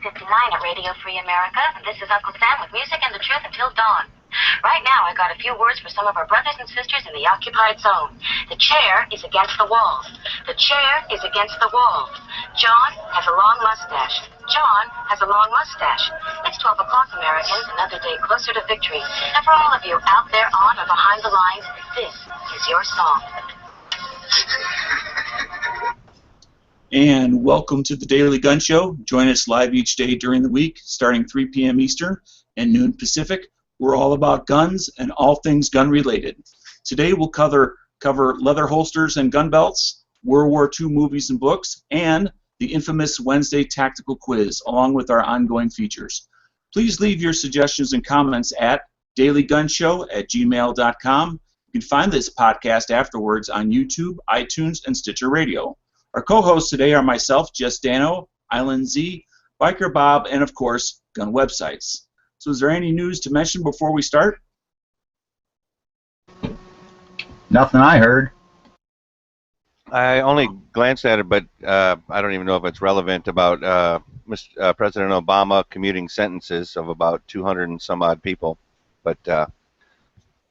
at Radio Free America. This is Uncle Sam with music and the truth until dawn. Right now, I got a few words for some of our brothers and sisters in the occupied zone. The chair is against the walls. The chair is against the walls. John has a long mustache. John has a long mustache. It's 12 o'clock, Americans, another day closer to victory. And for all of you out there on or behind the lines, this is your song. And welcome to the Daily Gun Show. Join us live each day during the week, starting 3 p.m. Eastern and noon Pacific. We're all about guns and all things gun-related. Today we'll cover leather holsters and gun belts, World War II movies and books, and the infamous Wednesday tactical quiz, along with our ongoing features. Please leave your suggestions and comments at dailygunshow@gmail.com. You can find this podcast afterwards on YouTube, iTunes, and Stitcher Radio. Our co-hosts today are myself, Jess Dano, Island Z, Biker Bob, and of course, Gun Websites. So is there any news to mention before we start? Nothing I heard. I only glanced at it, but I don't even know if it's relevant about President Obama commuting sentences of about 200 and some odd people. But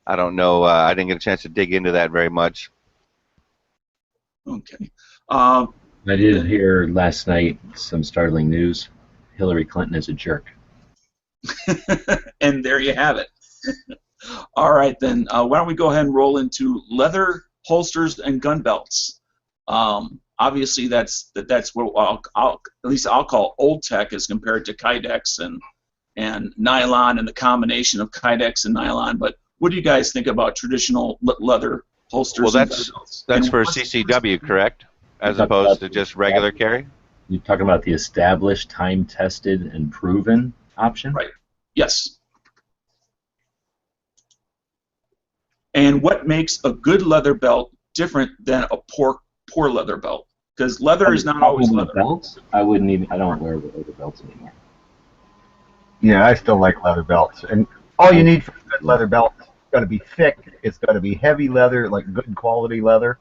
I don't know. I didn't get a chance to dig into that very much. Okay. I did hear last night some startling news. Hillary Clinton is a jerk. And there you have it. All right, then. Why don't we go ahead and roll into leather holsters and gun belts? Obviously, that's what at least I'll call old tech as compared to Kydex and nylon and the combination of Kydex and nylon. But what do you guys think about traditional leather holsters? Well, that's for CCW, correct? As opposed to just regular carry? You're talking about the established, time-tested, and proven option? Right. Yes. And what makes a good leather belt different than a poor leather belt? Because leather is not always leather. Belts? I don't wear leather belts anymore. Yeah, I still like leather belts. And all you need for a good leather belt, it's got to be thick, it's got to be heavy leather, like good quality leather.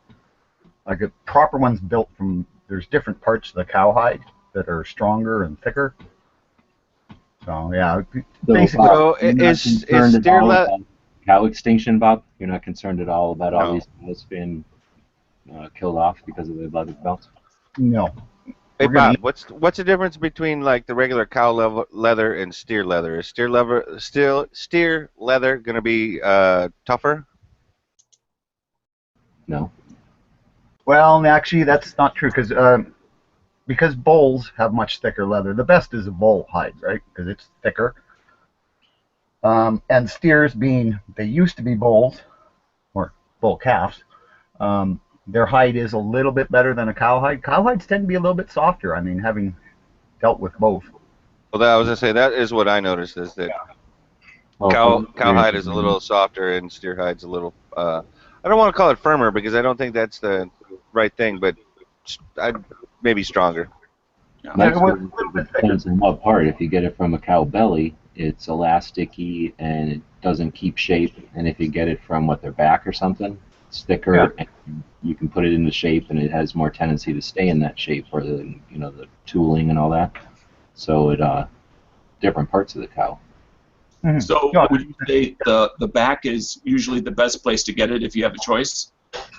Like a proper one's built from, there's different parts of the cowhide that are stronger and thicker. So, yeah. Basically, so is steer leather cow extinction, Bob? You're not concerned at all about all these cows being killed off because of the leather belts? No. Hey Bob, what's the difference between like the regular cow leather and steer leather? Is steer leather going to be tougher? No. Well, actually, that's not true because bulls have much thicker leather. The best is a bull hide, right? Because it's thicker. And steers, being they used to be bulls or bull calves, their hide is a little bit better than a cowhide. Cowhides tend to be a little bit softer. I mean, having dealt with both. Well, I was gonna say that is what I noticed is that cowhide is a little softer and steer hide's a little. I don't want to call it firmer because I don't think that's the right thing, but maybe stronger. Yeah, it depends on what part. If you get it from a cow belly, it's elasticy and it doesn't keep shape. And if you get it from their back or something, it's thicker and you can put it into shape, and it has more tendency to stay in that shape, or the tooling and all that. So different parts of the cow. Mm-hmm. So would you say the back is usually the best place to get it if you have a choice?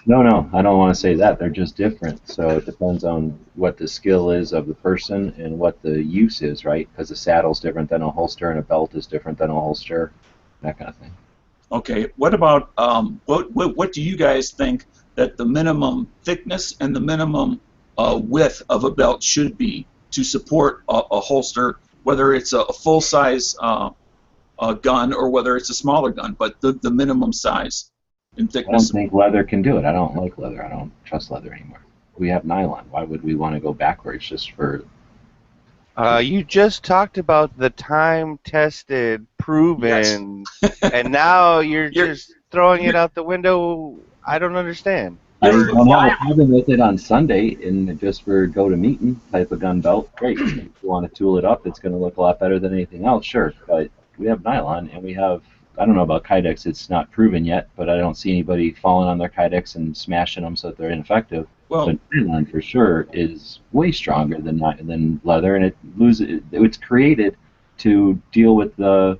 No, I don't want to say that. They're just different. So it depends on what the skill is of the person and what the use is, right? Because a saddle's different than a holster, and a belt is different than a holster, that kind of thing. Okay. What about what do you guys think that the minimum thickness and the minimum width of a belt should be to support a holster, whether it's a full-size gun or whether it's a smaller gun, but the minimum size and thickness? I don't think leather can do it. I don't like leather. I don't trust leather anymore. We have nylon. Why would we want to go backwards just for... You just talked about the time-tested, proven, and now you're just throwing it out the window. I don't understand. I don't have a problem with it on Sunday, and just for go-to-meeting type of gun belt, great. If you want to tool it up, it's going to look a lot better than anything else, sure. But we have nylon, and we have I don't know about Kydex, it's not proven yet, but I don't see anybody falling on their Kydex and smashing them so that they're ineffective. Well, But nylon for sure is way stronger than leather, and it's created to deal with the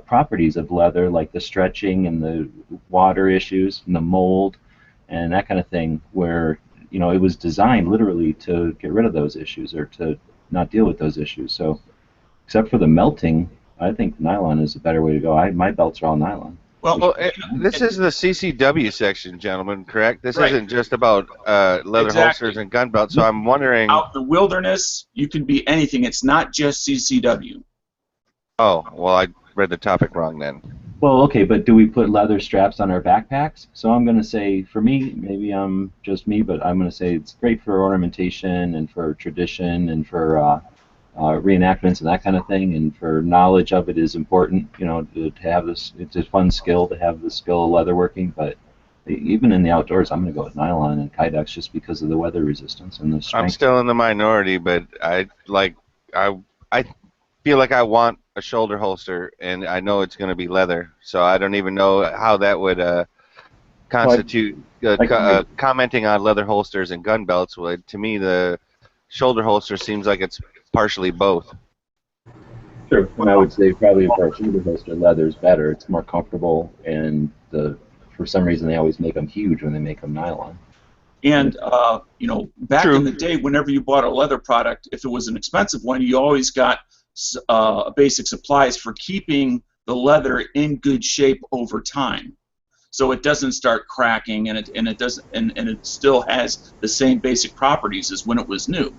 properties of leather, like the stretching and the water issues and the mold and that kind of thing, where it was designed literally to get rid of those issues or to not deal with those issues. So except for the melting, I think nylon is a better way to go. My belts are all nylon. well, This is the CCW section, gentlemen, correct? This Right. isn't just about leather Exactly. holsters and gun belts. So I'm wondering. Out in the wilderness, you can be anything. It's not just CCW. Oh, well, I read the topic wrong then. Well, okay, but do we put leather straps on our backpacks? So I'm going to say, for me, maybe I'm just me, but I'm going to say it's great for ornamentation and for tradition and for reenactments and that kind of thing, and for knowledge of it is important, to have this. It's a fun skill to have the skill of leatherworking, but even in the outdoors, I'm going to go with nylon and Kydex just because of the weather resistance and the strength. I'm still in the minority, but I feel like I want a shoulder holster, and I know it's going to be leather, so I don't even know how that would constitute commenting on leather holsters and gun belts. To me, the shoulder holster seems like it's partially both. Sure, and I would say probably for a shoulder holster, leather is better. It's more comfortable, and for some reason they always make them huge when they make them nylon. And back True. in the day, whenever you bought a leather product, if it was an expensive one, you always got basic supplies for keeping the leather in good shape over time, so it doesn't start cracking, and it still has the same basic properties as when it was new.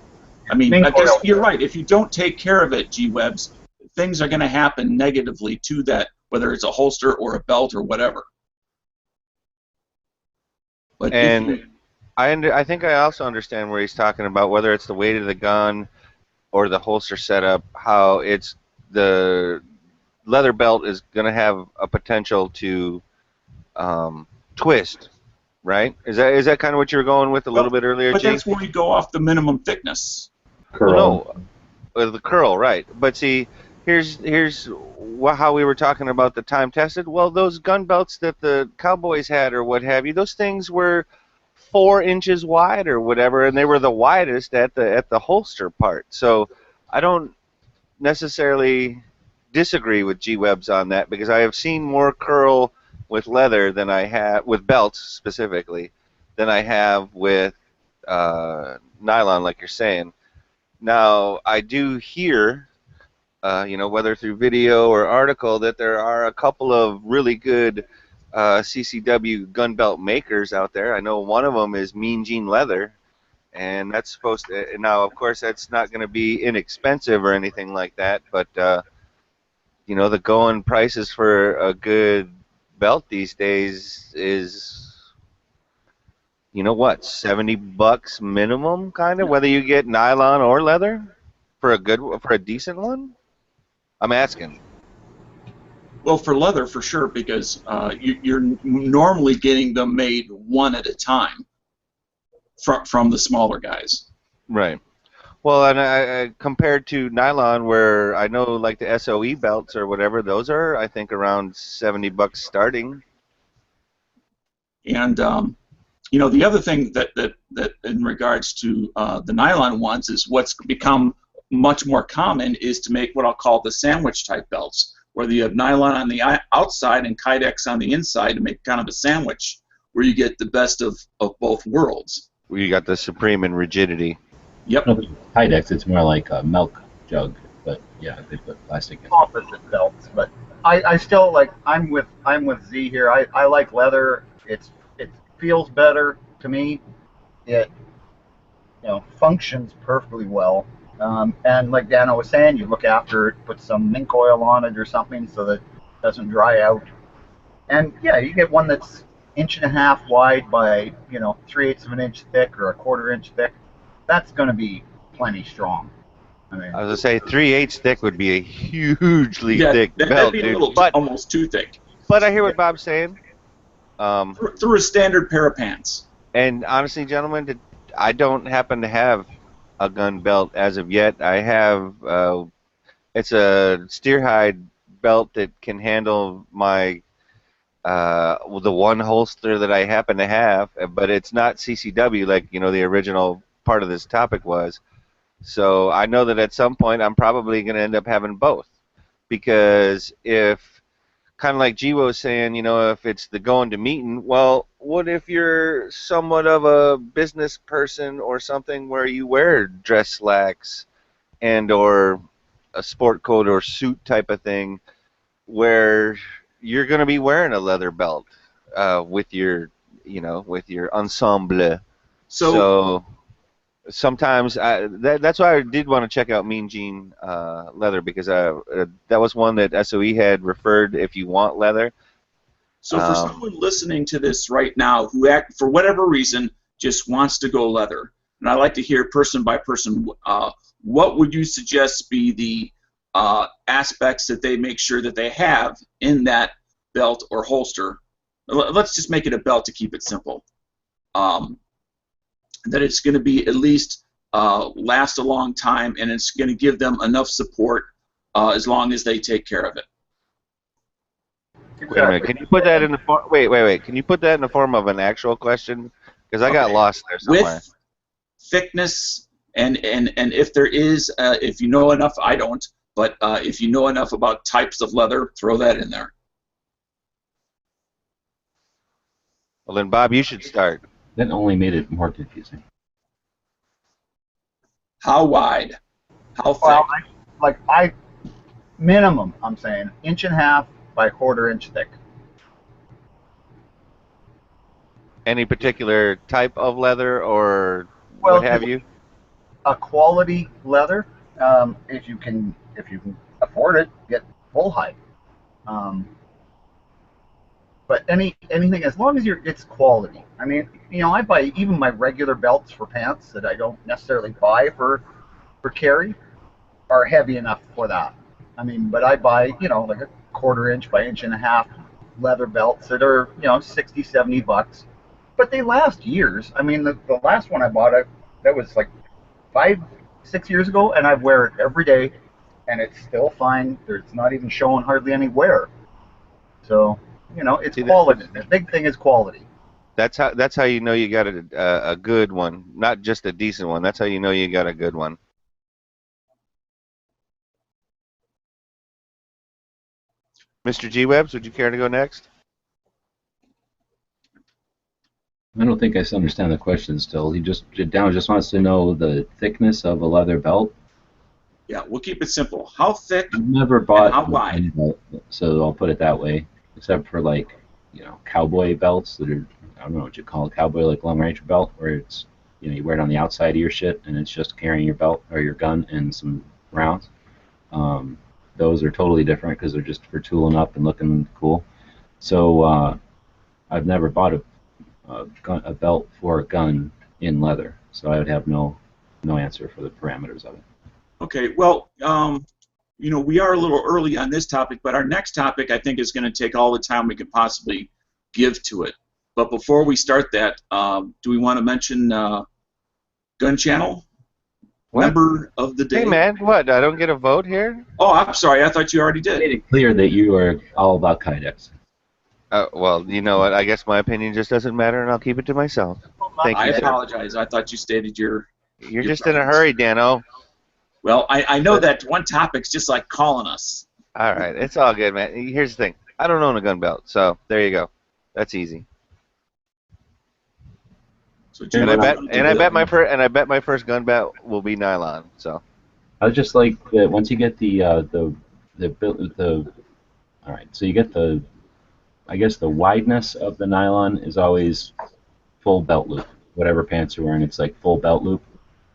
I mean, I guess you're right. If you don't take care of it, G-Webs, things are going to happen negatively to that, whether it's a holster or a belt or whatever. But And I think I also understand where he's talking about, whether it's the weight of the gun or the holster setup, how it's the leather belt is going to have a potential to twist, right? Is that kind of what you were going with a little bit earlier, but G? that's where we go off the minimum thickness. Curl. Well, no, the curl, right? But see, here's how we were talking about the time tested. Well, those gun belts that the cowboys had or what have you, those things were 4 inches wide or whatever, and they were the widest at the holster part. So I don't necessarily disagree with G-Webs on that, because I have seen more curl with leather than I have with belts specifically than I have with nylon, like you're saying. Now I do hear, whether through video or article, that there are a couple of really good CCW gun belt makers out there. I know one of them is Mean Gene Leather, and that's supposed to. Now, of course, that's not going to be inexpensive or anything like that, but the going prices for a good belt these days is, $70 minimum, kind of, whether you get nylon or leather for a decent one. I'm asking. Well, for leather, for sure, because you're normally getting them made one at a time from the smaller guys. Right. Well, and I compared to nylon, where I know like the SOE belts or whatever, those are, I think, around $70 starting. And the other thing that in regards to the nylon ones is what's become much more common is to make what I'll call the sandwich type belts, where you have nylon on the outside and Kydex on the inside to make kind of a sandwich where you get the best of both worlds. Where you got the supreme in rigidity. Yep. Kydex, it's more like a milk jug, but yeah, they put plastic in. Opposite belts, but I still like. I'm with Z here. I like leather. It feels better to me. It functions perfectly well. And like Dano was saying, you look after it, put some mink oil on it or something so that it doesn't dry out. And yeah, you get one that's 1.5 inches wide by 3/8 of an inch thick or 1/4 inch thick. That's going to be plenty strong. I mean, I was gonna say 3/8 thick would be a hugely thick belt, that'd be dude. a little But almost too thick. But I hear what Bob's saying. Through a standard pair of pants. And honestly, gentlemen, I don't happen to have a gun belt as of yet. I have it's a steer hide belt that can handle my the one holster that I happen to have, but it's not CCW like the original part of this topic was. So I know that at some point I'm probably going to end up having both, because if kind of like G was saying, if it's the going to meeting, well, what if you're somewhat of a business person or something where you wear dress slacks and or a sport coat or suit type of thing, where you're going to be wearing a leather belt with your, with your ensemble. So sometimes that's why I did want to check out Mean Gene leather, because that was one that SOE had referred if you want leather. So for someone listening to this right now who, for whatever reason, just wants to go leather, and I'd like to hear person by person, what would you suggest be the aspects that they make sure that they have in that belt or holster? Let's just make it a belt to keep it simple. That it's going to be at least last a long time, and it's going to give them enough support as long as they take care of it. Wait a minute. Can you put that in the form? Wait. Can you put that in the form of an actual question? Because I got lost there somewhere. With thickness, and if there is, if you know enough, I don't, but if you know enough about types of leather, throw that in there. Well, then, Bob, you should start. That only made it more confusing. How wide? How thick? Well, minimum, I'm saying, 1.5 by 1/4 inch thick. Any particular type of leather or Well, what have you? A quality leather, if you can afford it, get full hide. But anything, as long as it's quality. I mean, I buy even my regular belts for pants that I don't necessarily buy for carry are heavy enough for that. I mean, but I buy, like a 1/4 inch by 1.5 inch leather belts that are, $60-$70, but they last years. I mean, the last one I bought, that was like 5-6 years ago, and I wear it every day, and it's still fine. It's not even showing hardly any wear. So, it's quality. The big thing is quality. That's how you know you got a good one, not just a decent one. That's how you know you got a good one. Mr. G. Webbs, would you care to go next? I don't think I understand the question still. Down just wants to know the thickness of a leather belt. Yeah, we'll keep it simple. How thick? I've never bought how wide? Belt, so I'll put it that way. Except for cowboy belts that are, I don't know what you call a cowboy, like Lone Ranger belt, where it's you wear it on the outside of your shit and it's just carrying your belt or your gun and some rounds. Those are totally different because they're just for tooling up and looking cool. So I've never bought a belt for a gun in leather, so I would have no answer for the parameters of it. Okay, well, we are a little early on this topic, but our next topic I think is going to take all the time we could possibly give to it. But before we start that, do we want to mention Gun Channel? What? Member of the day. Hey man, what? I don't get a vote here? Oh, I'm sorry. I thought you already did. Made it clear that you are all about Kydex. Well, you know what? I guess my opinion just doesn't matter, and I'll keep it to myself. Thank you, I sir. apologize. I thought you stated your. You're just in a hurry, Dano. Well, I know that one topic's just like calling us. All right, it's all good, man. Here's the thing: I don't own a gun belt, so there you go. That's easy. So and I bet my first gun belt will be nylon. So. I was just like that. Once you get the all right, so you get the, I guess the wideness of the nylon is always full belt loop. Whatever pants you're wearing, it's like full belt loop,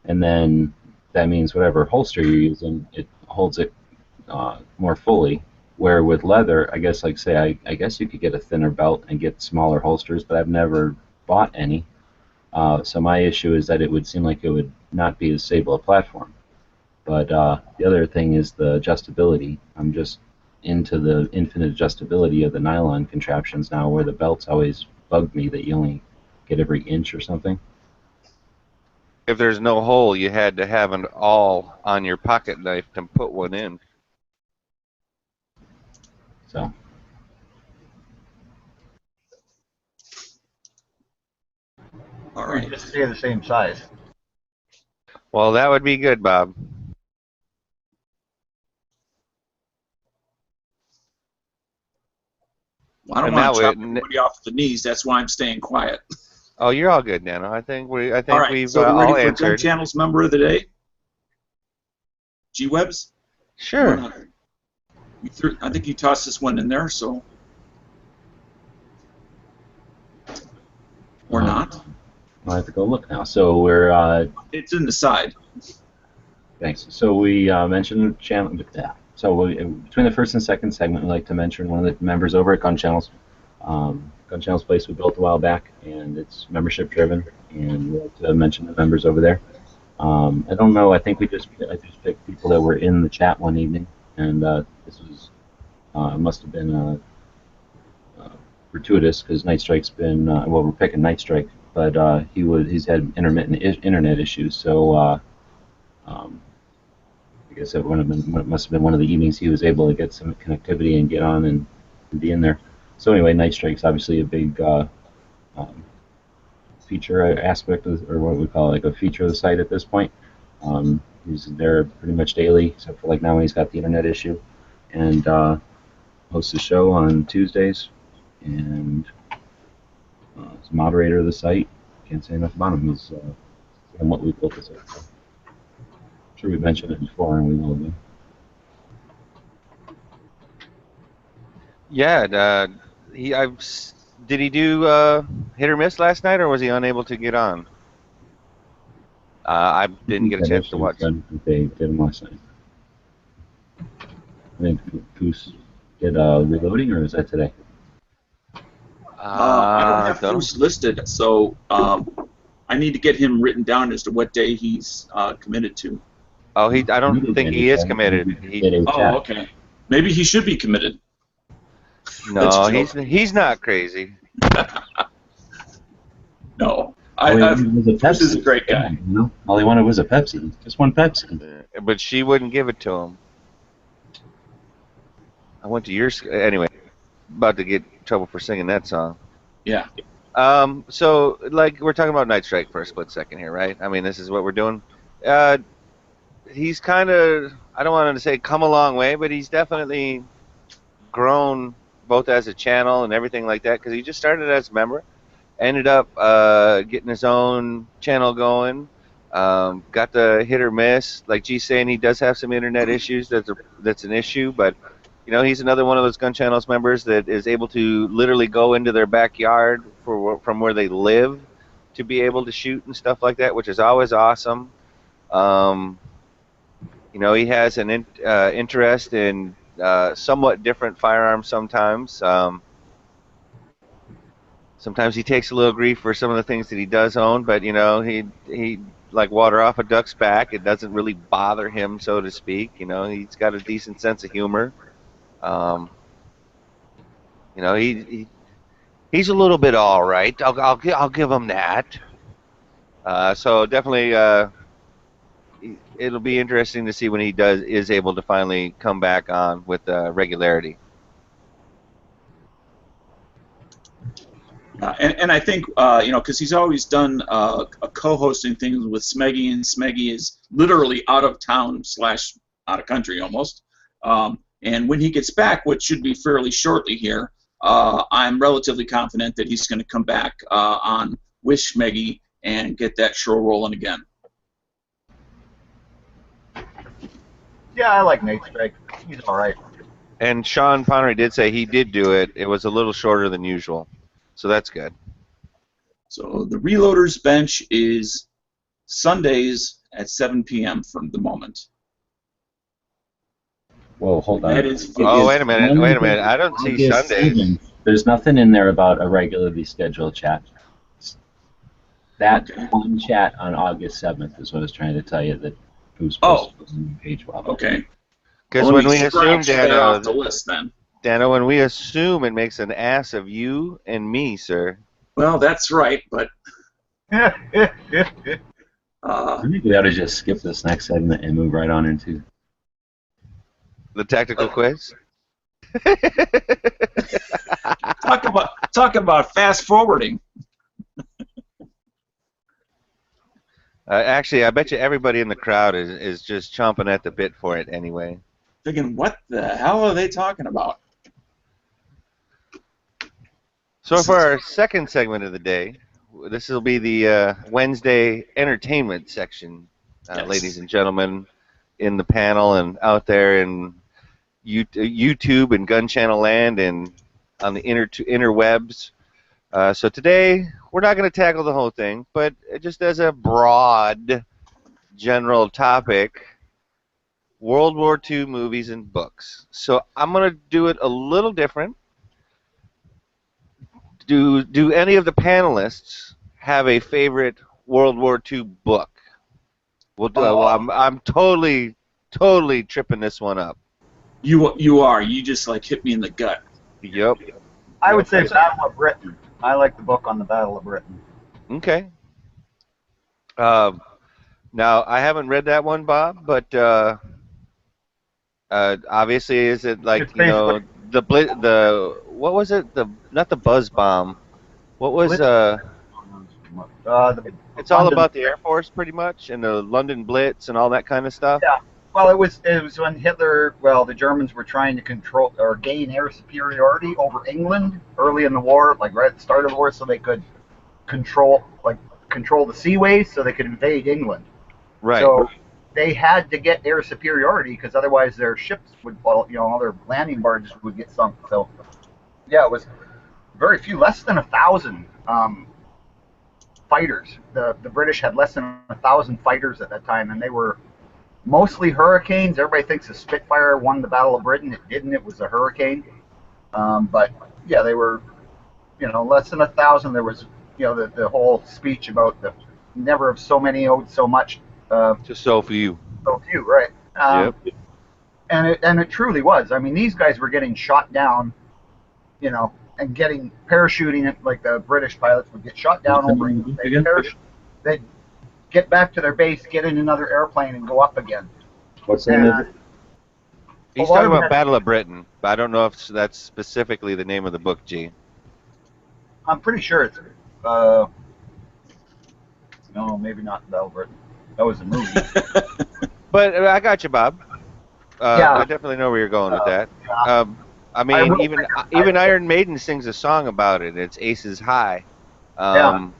and then that means whatever holster you're using, it holds it more fully. Where with leather, I guess, like say, I guess you could get a thinner belt and get smaller holsters, but I've never bought any. So my issue is that it would seem like it would not be as stable a platform. But the other thing is the adjustability. I'm just into the infinite adjustability of the nylon contraptions now, where the belts always bugged me that you only get every inch or something. If there's no hole, you had to have an awl on your pocket knife to put one in. So. All Or right. just stay the same size. Well, that would be good, Bob. Well, I don't And want that to chop way, everybody off the knees. That's why I'm staying quiet. oh, you're all good, Nano. I think All right. we've So we're all ready for Gun answered. Channel's member of the day. G-Webs? Sure. I think you tossed this one in there, so. Or not. I'll have to go look now. So we're It's in the side. thanks. So we mentioned channel. Yeah. So between the first and second segment, we'd like to mention one of the members over at Gun Channels. Gun Channels place we built a while back, and it's membership driven, and we'd like to mention the members over there. I don't know. I think I just picked people that were in the chat one evening, and this was must have been gratuitous because Nightstrike's been well, we're picking Nightstrike, but he's had intermittent internet issues, so I guess it must have been one of the evenings he was able to get some connectivity and get on and be in there. So anyway, Nightstrike's obviously a big feature aspect of, or what we call like a feature of the site at this point. He's there pretty much daily, except for like now when he's got the internet issue, and hosts a show on Tuesdays, and he's a moderator of the site. Can't say enough about him. He's and what we built this up. I'm sure we've mentioned it before, and we will again. Yeah. Did he do hit or miss last night, or was he unable to get on? I didn't get a chance to watch. They did them last night. I think Goose did reloading, or is that today? I don't have Bruce listed, so I need to get him written down as to what day he's committed to. Oh, I don't think he is committed. Oh, okay. Maybe he should be committed. No, he's not crazy. No. Bruce is a great guy. No, all he wanted was a Pepsi. Just one Pepsi. But she wouldn't give it to him. I went to your anyway. About to get in trouble for singing that song. Yeah. So like we're talking about Nightstrike for a split second here, right? I mean, this is what we're doing. He's kind of, I don't want to say come a long way, but he's definitely grown both as a channel and everything like that, because he just started as a member, ended up getting his own channel going, got the hit or miss. Like G's saying, he does have some internet issues. That's an issue, but you know, he's another one of those Gun Channels members that is able to literally go into their backyard from where they live to be able to shoot and stuff like that, which is always awesome. You know, he has an interest in somewhat different firearms sometimes. Sometimes he takes a little grief for some of the things that he does own, but you know, he like water off a duck's back. It doesn't really bother him, so to speak. You know, he's got a decent sense of humor. You know, he's a little bit all right. I'll give him that. So definitely, it'll be interesting to see when he is able to finally come back on with regularity. And I think, you know, because he's always done a co-hosting things with Smeggy, and Smeggy is literally out of town / out of country almost. And when he gets back, which should be fairly shortly here, I'm relatively confident that he's going to come back on with Smeggy and get that show rolling again. Yeah, I like Nightstrike. He's all right. And Sean Connery did say he did do it. It was a little shorter than usual, so that's good. So the Reloaders bench is Sundays at 7 p.m. from the moment. Whoa, hold on. Wait a minute. I don't see Sundays. 7th. There's nothing in there about a regularly scheduled chat. That one chat on August 7th is what I was trying to tell you that who's supposed to be on the page. Well, okay. Because when we assume, off the list, then. Dano, when we assume, it makes an ass of you and me, sir. Well, that's right, but I think we ought to just skip this next segment and move right on into the tactical quiz. Talk about fast forwarding. Actually, I bet you everybody in the crowd is just chomping at the bit for it anyway. Thinking, what the hell are they talking about? So for our second segment of the day, this will be the Wednesday entertainment section, Yes. ladies and gentlemen, in the panel and out there in YouTube and Gun Channel Land and on the interwebs. So today, we're not going to tackle the whole thing, but just as a broad general topic, World War II movies and books. So I'm going to do it a little different. Do any of the panelists have a favorite World War II book? Well, I'm totally tripping this one up. You are. You just like hit me in the gut. Yep. I would say Battle of Britain. I like the book on the Battle of Britain. Okay. Now I haven't read that one, Bob, but obviously, is it like It's basically the what was it? Not the buzz bomb. What was the It's all London- about the Air Force, pretty much, and the London Blitz and all that kind of stuff. Yeah. Well, it was when Hitler, the Germans were trying to control or gain air superiority over England early in the war, like right at the start of the war, so they could control the seaways, so they could invade England. Right. So they had to get air superiority because otherwise their ships would, all their landing barges would get sunk. So, yeah, it was very few, less than 1,000 fighters. The British had less than 1,000 fighters at that time, and they were mostly Hurricanes. Everybody thinks the Spitfire won the Battle of Britain. It didn't. It was a Hurricane. But yeah, they were, less than 1,000. There was, the whole speech about the never have so many owed so much. Just so few. So few, right? Yep. And it truly was. I mean, these guys were getting shot down, and getting parachuting it, like the British pilots would get shot down over England. They'd get back to their base, get in another airplane, and go up again. What's the name of it? He's talking about Battle of Britain, but I don't know if that's specifically the name of the book, G. I'm pretty sure it's. No, maybe not Battle of Britain. That was a movie. But I got you, Bob. Yeah. I definitely know where you're going with that. Yeah. I mean, even Iron Maiden sings a song about it. It's Aces High. Yeah.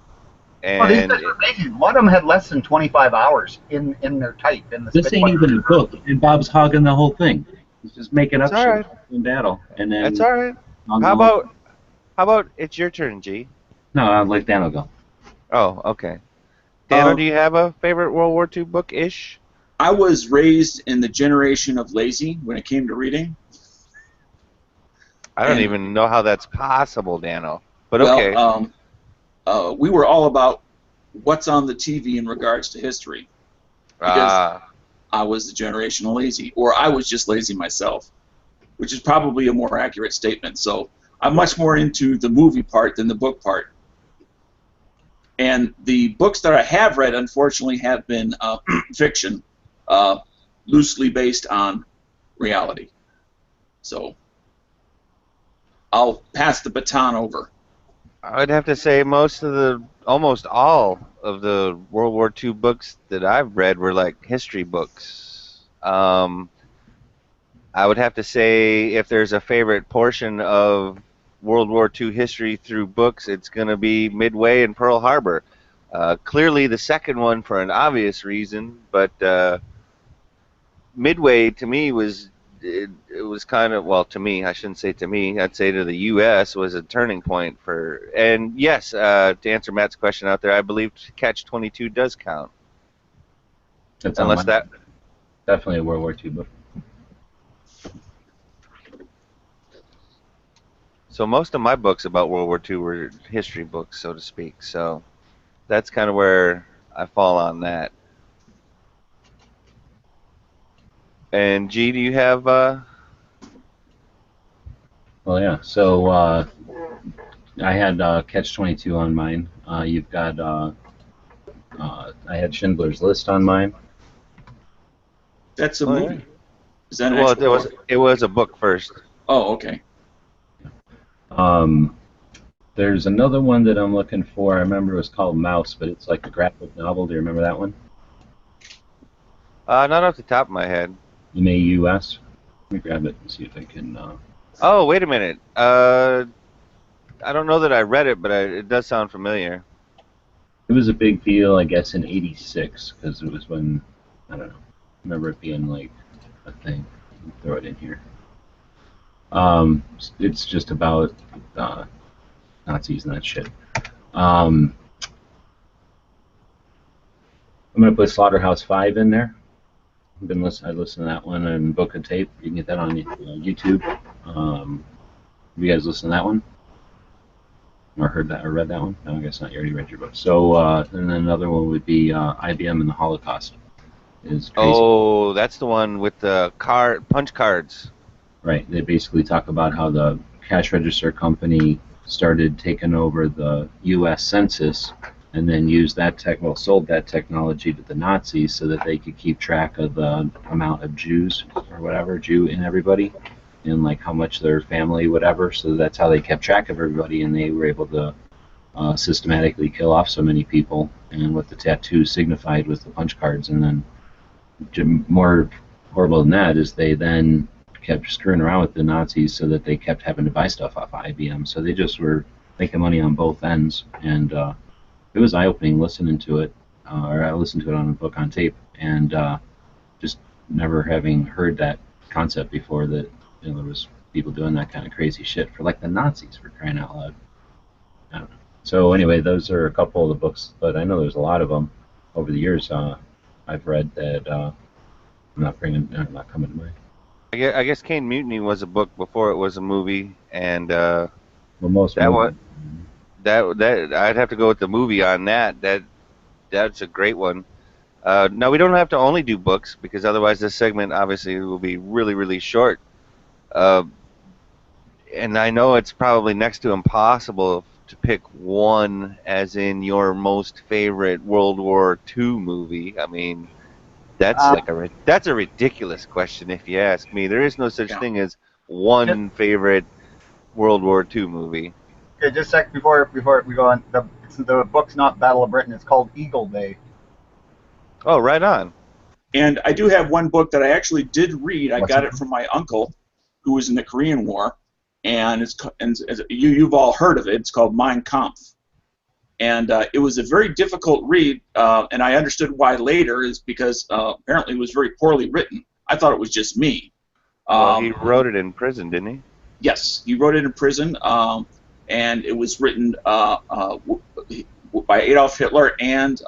And these guys were amazing. One of them had less than 25 hours in their type. In the This ain't even a book, and Bob's hogging the whole thing. He's just making up That's all shit in battle, and then. That's all right. How about it's your turn, G? No, I'll let Dano go. Oh, okay. Dano, do you have a favorite World War II book-ish? I was raised in the generation of lazy when it came to reading. I don't even know how that's possible, Dano. But Well, okay. We were all about what's on the TV in regards to history. Because I was the generation of lazy, or I was just lazy myself, which is probably a more accurate statement. So I'm much more into the movie part than the book part. And the books that I have read, unfortunately, have been fiction, loosely based on reality. So I'll pass the baton over. I'd have to say almost all of the World War II books that I've read were like history books. I would have to say if there's a favorite portion of World War II history through books, it's going to be Midway and Pearl Harbor. Clearly the second one for an obvious reason, but Midway to me was kind of, well, to me, I shouldn't say to me, I'd say to the U.S. was a turning point for, and yes, to answer Matt's question out there, I believe Catch-22 does count. That's Unless that... Definitely a World War II book. So most of my books about World War II were history books, so to speak, so that's kind of where I fall on that. And G, do you have... Well, yeah. So I had Catch-22 on mine. You've got... I had Schindler's List on mine. That's a movie. Is that well, it was a book first. Oh, okay. There's another one that I'm looking for. I remember it was called Mouse, but it's like a graphic novel. Do you remember that one? Not off the top of my head. M-A-U-S. Let me grab it and see if I can. Oh, wait a minute. I don't know that I read it, but it does sound familiar. It was a big deal, I guess, in '86 because it was when, I don't know. I remember it being like a thing. Throw it in here. It's just about Nazis and that shit. I'm gonna put Slaughterhouse 5 in there. I listened to that one and Book of Tape. You can get that on YouTube. Have you guys listened to that one? Or heard that or read that one? No, I guess not. You already read your book. So, and then another one would be IBM and the Holocaust. Is crazy. Oh, that's the one with the punch cards. Right. They basically talk about how the cash register company started taking over the U.S. Census and then used that sold that technology to the Nazis so that they could keep track of the amount of Jews or whatever, Jew in everybody, and like how much their family, whatever. So that's how they kept track of everybody, and they were able to systematically kill off so many people. And what the tattoo signified was the punch cards. And then more horrible than that is they then kept screwing around with the Nazis so that they kept having to buy stuff off of IBM. So they just were making money on both ends, and it was eye-opening listening to it, or I listened to it on a book on tape, and just never having heard that concept before, that there was people doing that kind of crazy shit for like the Nazis, for crying out loud. I don't know. So anyway, those are a couple of the books, but I know there's a lot of them over the years I've read that I'm not coming to mind. I guess Caine Mutiny was a book before it was a movie, and Well, most that movies- one, that I'd have to go with the movie on that. That's a great one. Now we don't have to only do books because otherwise this segment obviously will be really, really short. And I know it's probably next to impossible to pick one as in your most favorite World War II movie. I mean, that's that's a ridiculous question if you ask me. There is no such thing as one favorite World War II movie. Okay, just a sec before we go on. The book's not Battle of Britain. It's called Eagle Day. Oh, right on. And I do have one book that I actually did read. I got it from my uncle, who was in the Korean War, and you've all heard of it. It's called Mein Kampf. And it was a very difficult read, and I understood why later, is because apparently it was very poorly written. I thought it was just me. Well, he wrote it in prison, didn't he? Yes, he wrote it in prison, and it was written by Adolf Hitler and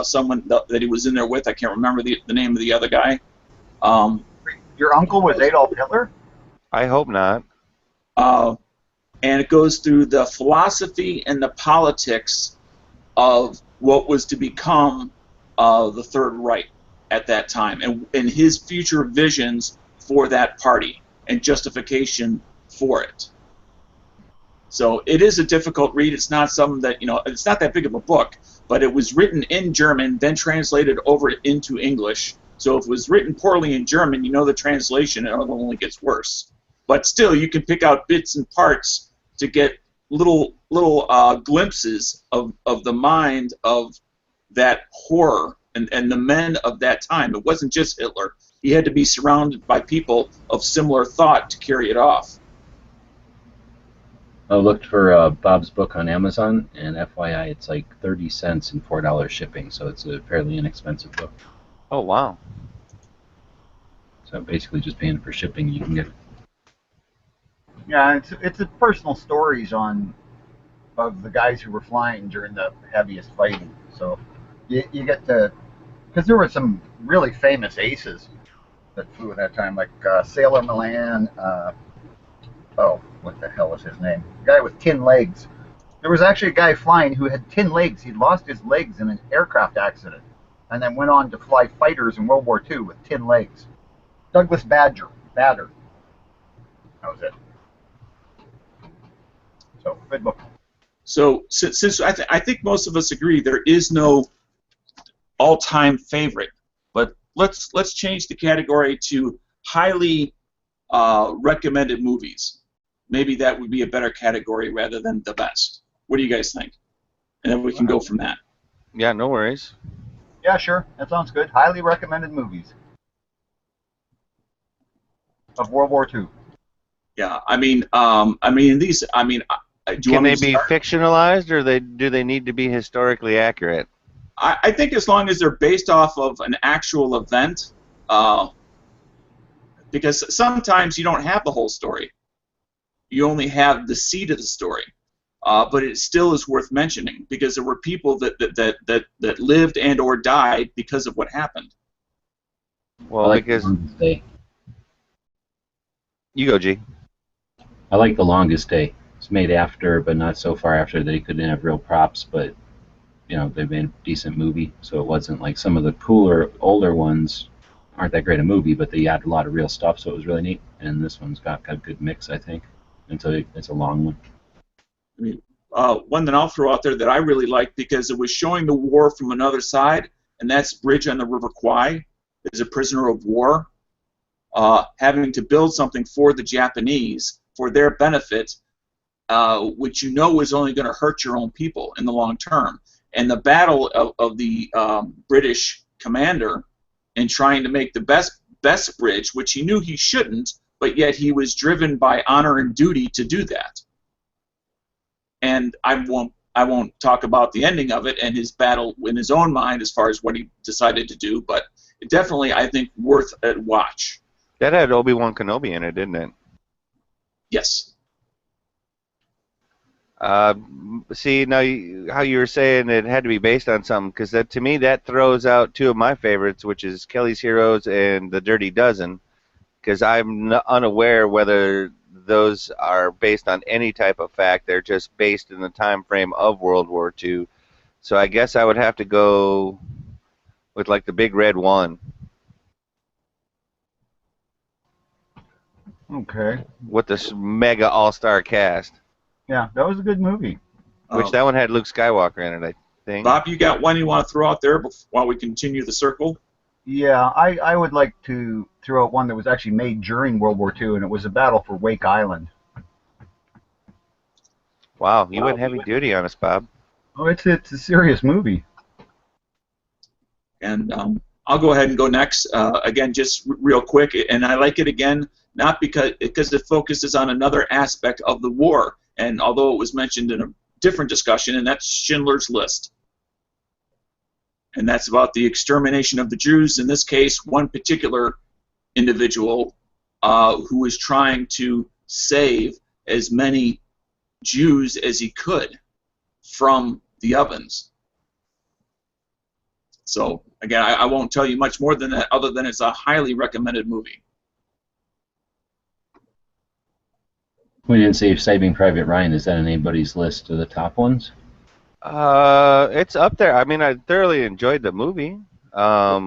someone that he was in there with. I can't remember the name of the other guy. Your uncle was Adolf Hitler? I hope not. And it goes through the philosophy and the politics of what was to become the Third Reich at that time, and his future visions for that party and justification for it. So it is a difficult read. It's not something that, it's not that big of a book, but it was written in German, then translated over into English. So if it was written poorly in German, the translation, it only gets worse. But still, you can pick out bits and parts to get little glimpses of the mind of that horror and the men of that time. It wasn't just Hitler. He had to be surrounded by people of similar thought to carry it off. I looked for Bob's book on Amazon, and FYI, it's like 30 cents and $4 shipping, so it's a fairly inexpensive book. Oh, wow. So I'm basically just paying for shipping. You can get it. Yeah, it's a personal stories of the guys who were flying during the heaviest fighting. So you get to, because there were some really famous aces that flew at that time, like Sailor Milan. What the hell was his name? The guy with tin legs. There was actually a guy flying who had tin legs. He'd lost his legs in an aircraft accident, and then went on to fly fighters in World War II with tin legs. Douglas Bader. That was it. So, good book. So since I think most of us agree there is no all-time favorite, but let's change the category to highly recommended movies. Maybe that would be a better category rather than the best. What do you guys think? And then we can go from that. Yeah, no worries. Yeah, sure. That sounds good. Highly recommended movies of World War II. Yeah, these. Do you Can want me they to be start? fictionalized, or do they need to be historically accurate? I think as long as they're based off of an actual event, because sometimes you don't have the whole story. You only have the seed of the story. But it still is worth mentioning because there were people that lived and or died because of what happened. Well, I like because the longest day. you go, G. I like the longest day. It's made after, but not so far after that he couldn't have real props, but you know, they made a decent movie, so it wasn't like some of the cooler, older ones aren't that great a movie, but they had a lot of real stuff, so it was really neat. And this one's got a good mix, I think. And so it's a long one. I mean, one that I'll throw out there that I really liked because it was showing the war from another side, and that's Bridge on the River Kwai as a prisoner of war, having to build something for the Japanese for their benefit, which you know is only going to hurt your own people in the long term. And the battle of the British commander in trying to make the best bridge, which he knew he shouldn't, but yet he was driven by honor and duty to do that. And I won't talk about the ending of it and his battle in his own mind as far as what he decided to do, but it definitely, I think, worth a watch. That had Obi-Wan Kenobi in it, didn't it? Yes. See, now how you were saying it had to be based on something, because that to me that throws out two of my favorites, which is Kelly's Heroes and The Dirty Dozen, because I'm unaware whether those are based on any type of fact. They're just based in the time frame of World War II. So I guess I would have to go with like the Big Red One. Okay. With this mega all-star cast. Yeah, that was a good movie. Which that one had Luke Skywalker in it, I think. Bob, you got one you want to throw out there while we continue the circle? Yeah, I would like to throw out one that was actually made during World War II, and it was a battle for Wake Island. Wow, you went heavy duty on us, Bob. Oh, it's a serious movie. And I'll go ahead and go next. Again, just real quick, and I like it again, not because it focuses on another aspect of the war, and although it was mentioned in a different discussion, and that's Schindler's List. And that's about the extermination of the Jews, in this case, one particular individual who was trying to save as many Jews as he could from the ovens. So, again, I won't tell you much more than that, other than it's a highly recommended movie. We didn't say Saving Private Ryan. Is that on anybody's list of the top ones? It's up there. I mean, I thoroughly enjoyed the movie. I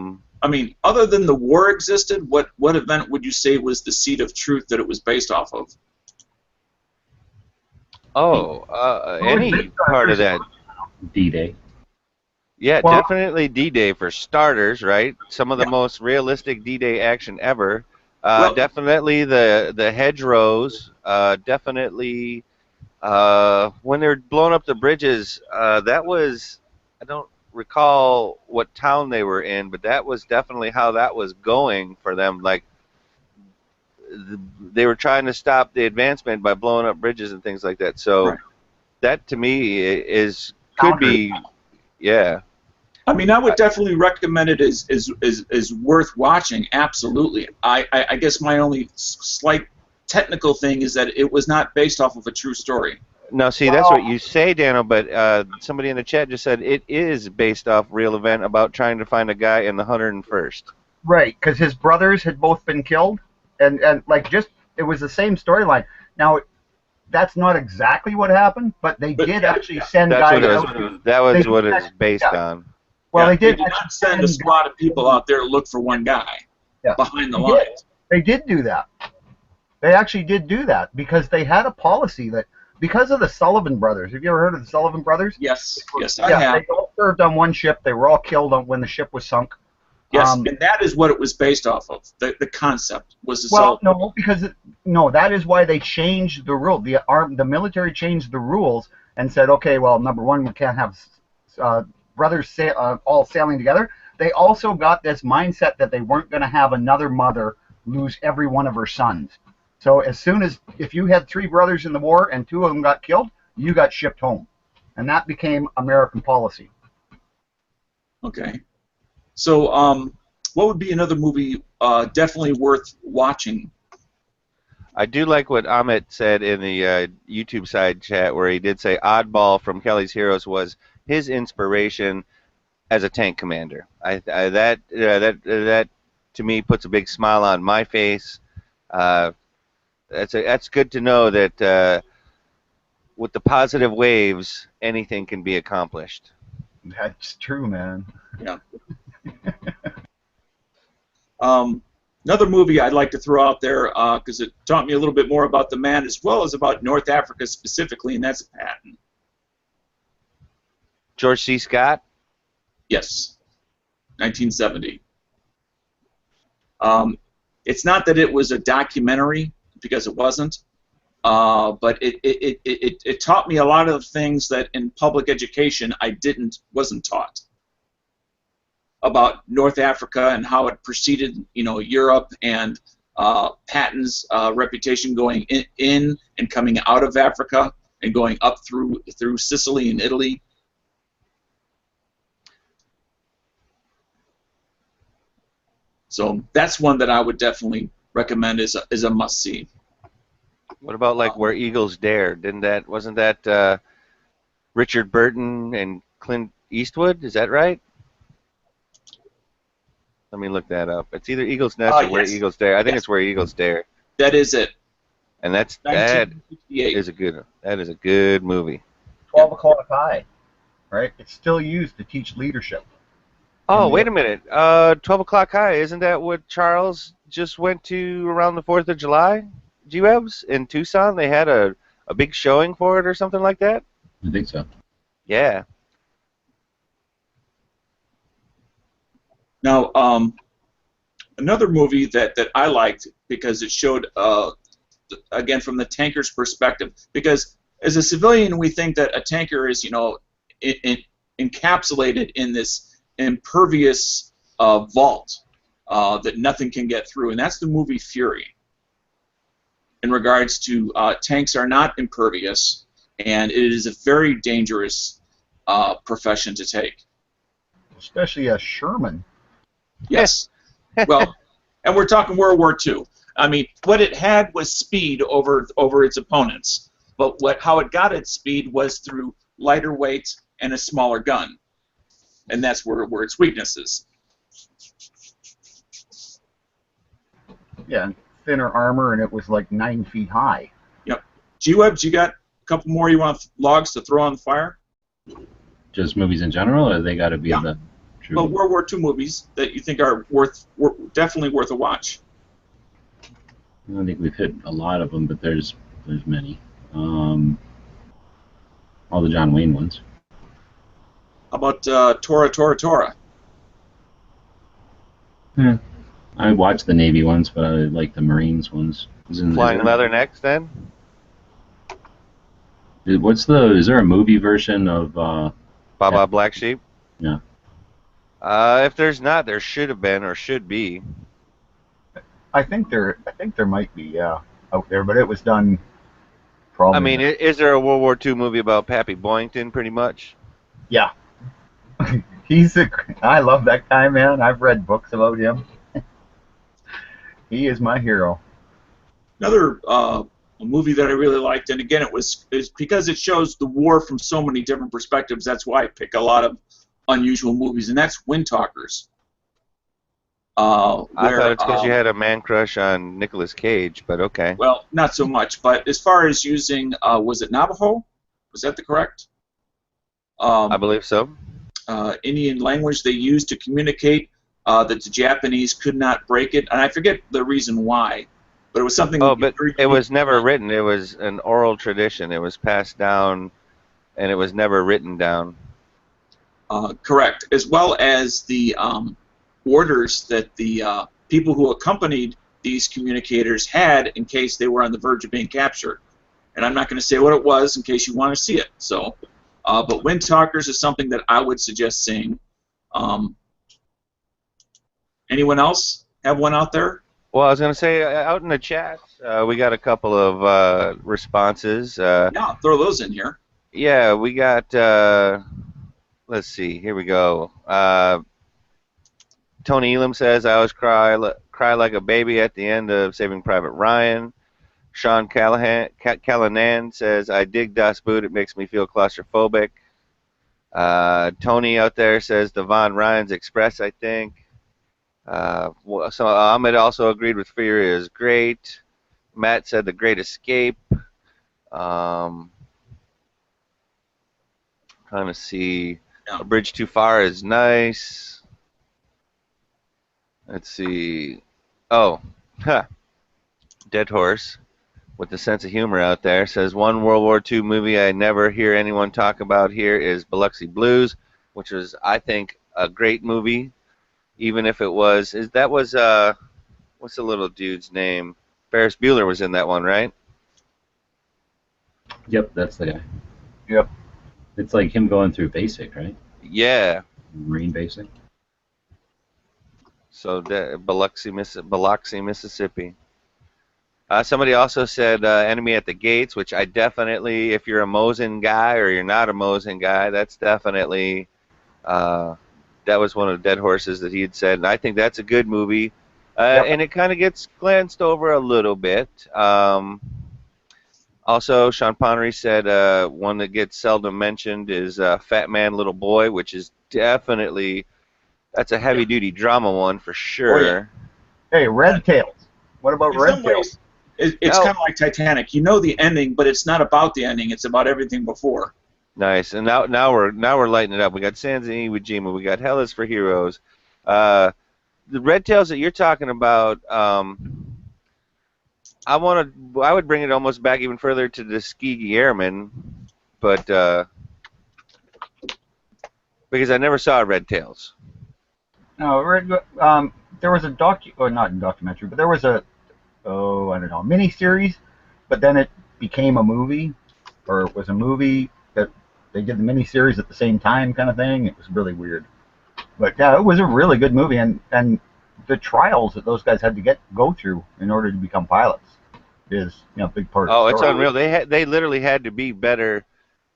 mean, other than the war existed, what event would you say was the seed of truth that it was based off of? Any part of that. D-Day. Yeah, Well, definitely D-Day for starters, right? Some of the most realistic D-Day action ever. Definitely the hedgerows. Definitely when they were blowing up the bridges. That was, I don't recall what town they were in, but that was definitely how that was going for them. Like they were trying to stop the advancement by blowing up bridges and things like that. So that to me could be, yeah. I mean, I would definitely recommend it as worth watching. Absolutely. I guess my only slight technical thing is that it was not based off of a true story. No, see, that's what you say, Daniel, but somebody in the chat just said it is based off real event about trying to find a guy in the 101st. Right, because his brothers had both been killed, and like just it was the same storyline. Now, that's not exactly what happened, but they did actually send guys out. That was what it's based on. Well, they did not send a squad of people out there to look for one guy behind the lines. They did do that. They actually did do that because they had a policy that, because of the Sullivan brothers. Have you ever heard of the Sullivan brothers? Yes, I have. They all served on one ship. They were all killed when the ship was sunk. Yes, and that is what it was based off of. The concept was Well, assault. no, because no, that is why they changed the rule. The military changed the rules and said, okay, well, number one, we can't have brothers all sailing together. They also got this mindset that they weren't going to have another mother lose every one of her sons. So as soon as if you had 3 brothers in the war and 2 of them got killed, you got shipped home, and that became American policy. Okay. So, what would be another movie definitely worth watching? I do like what Amit said in the YouTube side chat, where he did say Oddball from Kelly's Heroes was his inspiration as a tank commander. That to me puts a big smile on my face. That's good to know that with the positive waves, anything can be accomplished. That's true, man. Yeah. Another movie I'd like to throw out there because it taught me a little bit more about the man as well as about North Africa specifically, and that's Patton. George C. Scott? Yes, 1970. It's not that it was a documentary, because it wasn't, but it taught me a lot of things that in public education I wasn't taught about North Africa and how it preceded, Europe, and Patton's reputation going in and coming out of Africa and going up through Sicily and Italy. So that's one that I would definitely recommend as a must-see. What about like Where Eagles Dare? Wasn't that Richard Burton and Clint Eastwood? Is that right? Let me look that up. It's either Eagle's Nest or Where Yes. Eagles Dare. I think it's Where Eagles Dare. That is it. And that 1968. is a good movie. 12 o'clock high, right? It's still used to teach leadership. Oh, wait a minute. 12 o'clock high. Isn't that what Charles just went to around the 4th of July? GWebs in Tucson? They had a big showing for it or something like that? I think so. Yeah. Now, another movie that I liked because it showed, again, from the tanker's perspective, because as a civilian we think that a tanker is, encapsulated in this impervious vault that nothing can get through, and that's the movie Fury. In regards to tanks are not impervious, and it is a very dangerous profession to take. Especially a Sherman. Yes. Well, and we're talking World War II. I mean, what it had was speed over its opponents, but how it got its speed was through lighter weight and a smaller gun, and that's where its weakness is. Yeah, thinner armor, and it was like 9 feet high. Yep. G-Webs, you got a couple more you want logs to throw on the fire? Just movies in general, or they got to be the true? Well, World War II movies that you think are definitely worth a watch. I don't think we've hit a lot of them, but there's many. All the John Wayne ones. How about Tora, Tora, Tora? Yeah. I watched the Navy ones, but I like the Marines ones. Flying Leathernecks, then? Is there a movie version of Baba Black Sheep? Yeah. If there's not, there should have been or should be. I think there might be, out there, but it was done probably. I mean, is there a World War II movie about Pappy Boyington, pretty much? Yeah. I love that guy, man. I've read books about him. He is my hero. Another movie that I really liked, and again, it's because it shows the war from so many different perspectives. That's why I pick a lot of unusual movies, and that's Windtalkers. I thought it's because you had a man crush on Nicolas Cage, but okay. Well, not so much. But as far as using, was it Navajo? Was that the correct? I believe so. Indian language they used to communicate that the Japanese could not break it, and I forget the reason why, but it was something. Oh, but it was never written. It was an oral tradition. It was passed down, and it was never written down. Correct, as well as the orders that the people who accompanied these communicators had in case they were on the verge of being captured. And I'm not going to say what it was in case you want to see it. So, but Wind Talkers is something that I would suggest seeing. Anyone else have one out there? Well, I was going to say, out in the chat, we got a couple of responses. Yeah, throw those in here. Yeah, we got, let's see, here we go. Tony Elam says, I always cry like a baby at the end of Saving Private Ryan. Sean Callahan says, I dig Das Boot, it makes me feel claustrophobic. Tony out there says, the Von Ryan's Express, I think. So Ahmed also agreed with Fear is great. Matt said The Great Escape. Trying to see. Yeah. A Bridge Too Far is nice. Let's see. Oh, Dead Horse, with the sense of humor out there, says one World War II movie I never hear anyone talk about here is Biloxi Blues, which was, I think, a great movie. Even if it was, what's the little dude's name? Ferris Bueller was in that one, right? Yep, that's the guy. Yep. It's like him going through basic, right? Yeah. Marine basic. So Biloxi, Mississippi. Somebody also said Enemy at the Gates, which I definitely, if you're a Mosin guy or you're not a Mosin guy, that's definitely, that was one of the Dead Horses that he had said, and I think that's a good movie. Yep. And it kind of gets glanced over a little bit. Also, Sean Connery said one that gets seldom mentioned is Fat Man, Little Boy, which is definitely, that's a heavy-duty drama one for sure. Oh, yeah. Hey, Red Tails. What about In Red some Tails? ways, it's kind of like Titanic. You know the ending, but it's not about the ending. It's about everything before. Nice, and now we're lighting it up. We got Sans and Iwo Jima. We got Hell is for Heroes. The Red Tails that you're talking about, I would bring it almost back even further to the Tuskegee Airmen, but because I never saw Red Tails. No, there was a not a documentary, but there was a, I don't know, mini-series, but then it became a movie, or it was a movie that they did the mini-series at the same time kind of thing. It was really weird. But yeah, it was a really good movie, and the trials that those guys had to go through in order to become pilots is, a big part of the It's story. unreal. They literally had to be better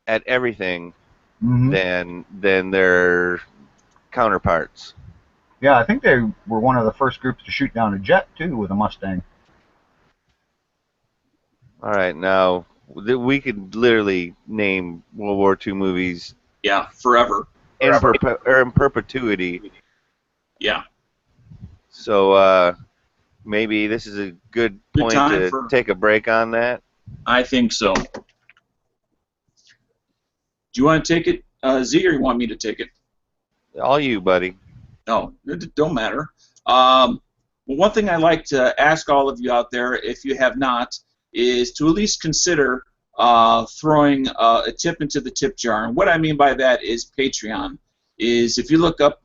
at everything than their counterparts. Yeah, I think they were one of the first groups to shoot down a jet too with a Mustang. All right, now we could literally name World War II movies. Yeah, forever. In perpetuity. Yeah. So maybe this is a good point to take a break on that. I think so. Do you want to take it, Z, or you want me to take it? All you, buddy. No, it don't matter. Well, one thing I'd like to ask all of you out there, if you have not, is to at least consider throwing a tip into the tip jar. And what I mean by that is Patreon. Is if you look up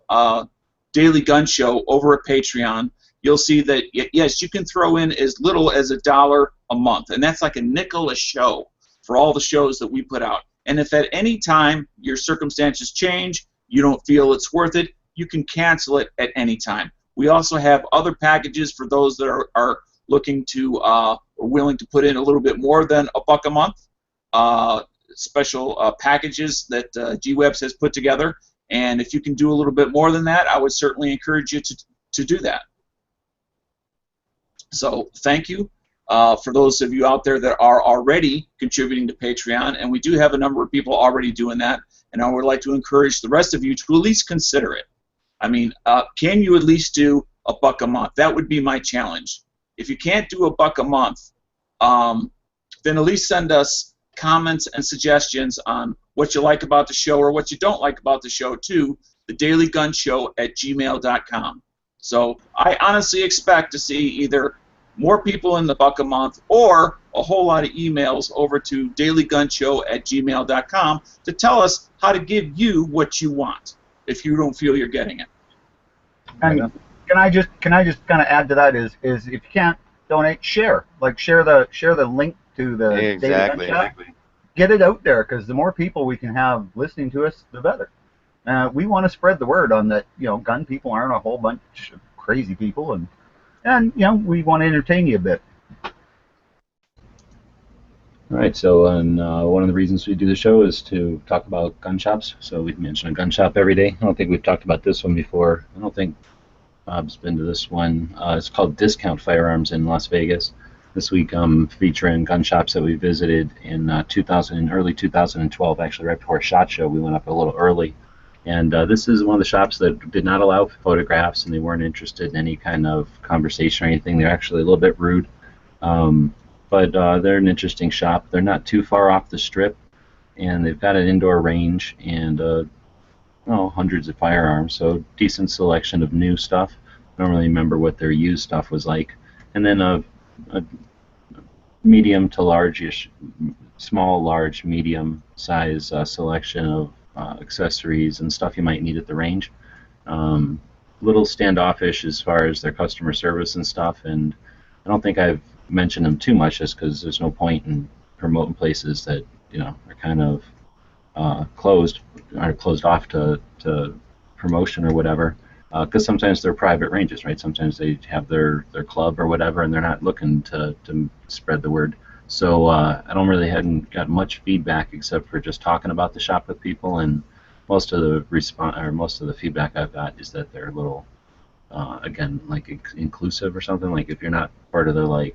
Daily Gun Show over at Patreon, you'll see that, yes, you can throw in as little as $1 a month. And that's like a nickel a show for all the shows that we put out. And if at any time your circumstances change, you don't feel it's worth it, you can cancel it at any time. We also have other packages for those that are looking to or willing to put in a little bit more than $1 a month. Special packages that GWebs has put together. And if you can do a little bit more than that, I would certainly encourage you to do that. So thank you for those of you out there that are already contributing to Patreon. And we do have a number of people already doing that. And I would like to encourage the rest of you to at least consider it. I mean, can you at least do $1 a month? That would be my challenge. If you can't do $1 a month, then at least send us comments and suggestions on what you like about the show or what you don't like about the show to thedailygunshow@gmail.com. So I honestly expect to see either more people in the $1 a month or a whole lot of emails over to dailygunshow@gmail.com to tell us how to give you what you want if you don't feel you're getting it. And can I just kind of add to that is if you can't donate, share. Like share the link to the Exactly. data gunshot. Get it out there, because the more people we can have listening to us, the better. We want to spread the word on that. Gun people aren't a whole bunch of crazy people, and we want to entertain you a bit. All right, so one of the reasons we do the show is to talk about gun shops. So we mention a gun shop every day. I don't think we've talked about this one before. I don't think Bob's been to this one. It's called Discount Firearms in Las Vegas. This week I'm featuring gun shops that we visited in early 2012, actually right before SHOT Show. We went up a little early. And this is one of the shops that did not allow photographs, and they weren't interested in any kind of conversation or anything. They're actually a little bit rude. But they're an interesting shop. They're not too far off the strip, and they've got an indoor range and hundreds of firearms, so decent selection of new stuff. I don't really remember what their used stuff was like. And then a medium to large-ish, small, large, medium size selection of accessories and stuff you might need at the range. Little standoffish as far as their customer service and stuff, and I don't think I've mentioned them too much just because there's no point in promoting places that are kind of closed off to promotion or whatever, because sometimes they're private ranges, right? Sometimes they have their club or whatever, and they're not looking to spread the word. So I hadn't got much feedback except for just talking about the shop with people, and most of the feedback I've got is that they're a little again, like inclusive or something. Like if you're not part of the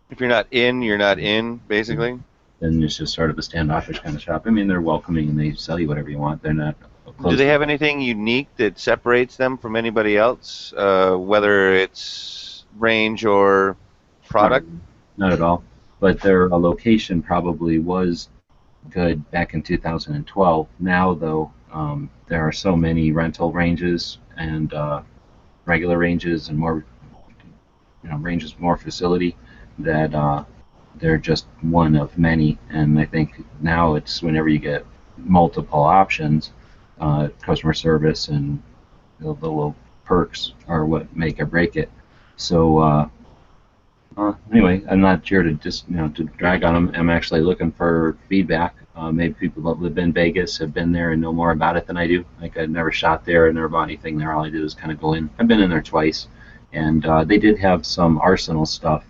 if you're not in, you're not in, basically. Then it's just sort of a standoffish kind of shop. I mean, they're welcoming and they sell you whatever you want. They're not. Do they have anything unique that separates them from anybody else, whether it's range or product? Not at all. But their location probably was good back in 2012. Now, though, there are so many rental ranges and regular ranges and more, ranges, more facility that they're just one of many. And I think now it's whenever you get multiple options, customer service and the little perks are what make or break it. So anyway, I'm not here to just to drag on them. I'm actually looking for feedback. Maybe people that live in Vegas have been there and know more about it than I do. Like I've never shot there and never bought anything there. All I do is kind of go in. I've been in there twice, and they did have some arsenal stuff,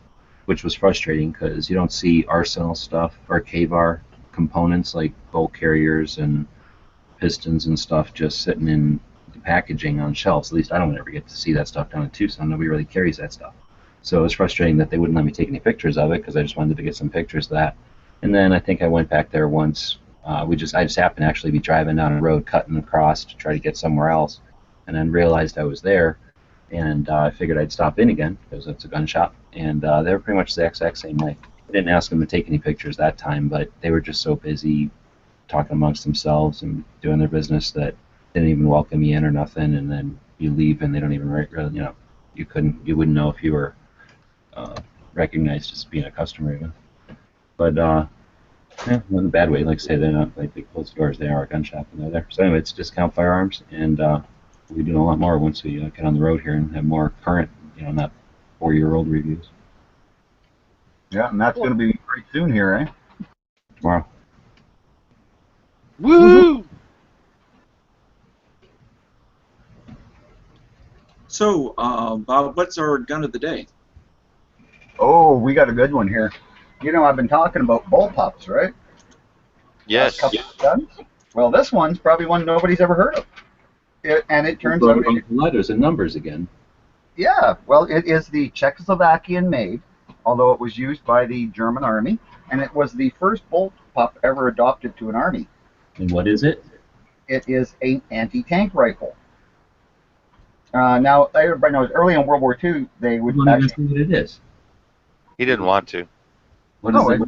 which was frustrating because you don't see arsenal stuff or Kvar components like bolt carriers and pistons and stuff just sitting in the packaging on shelves. At least I don't ever get to see that stuff down in Tucson. Nobody really carries that stuff. So it was frustrating that they wouldn't let me take any pictures of it because I just wanted to get some pictures of that. And then I think I went back there once. I just happened to actually be driving down a road, cutting across to try to get somewhere else, and then realized I was there. And I figured I'd stop in again because it's a gun shop. And they were pretty much the exact same way. I didn't ask them to take any pictures that time, but they were just so busy talking amongst themselves and doing their business that they didn't even welcome me in or nothing. And then you leave and they don't even really, you wouldn't know if you were recognized as being a customer even. But not in a bad way. Like I say, they're not like big closed doors. They are a gun shop and they're there. So anyway, it's Discount Firearms, and we do a lot more once we get on the road here and have more current, not 4-year-old reviews. Yeah, and that's going to be pretty soon here, eh? Tomorrow. Woo! So, Bob, what's our gun of the day? Oh, we got a good one here. I've been talking about bullpups, right? Yes. Couple of guns. Well, this one's probably one nobody's ever heard of. And it turns out... letters and numbers again. Yeah, well, it is the Czechoslovakian made, although it was used by the German army, and it was the first bullpup ever adopted to an army. And what is it? It is an anti-tank rifle. Now, everybody knows early in World War II, they would actually... see what it is. He didn't want to. What is it?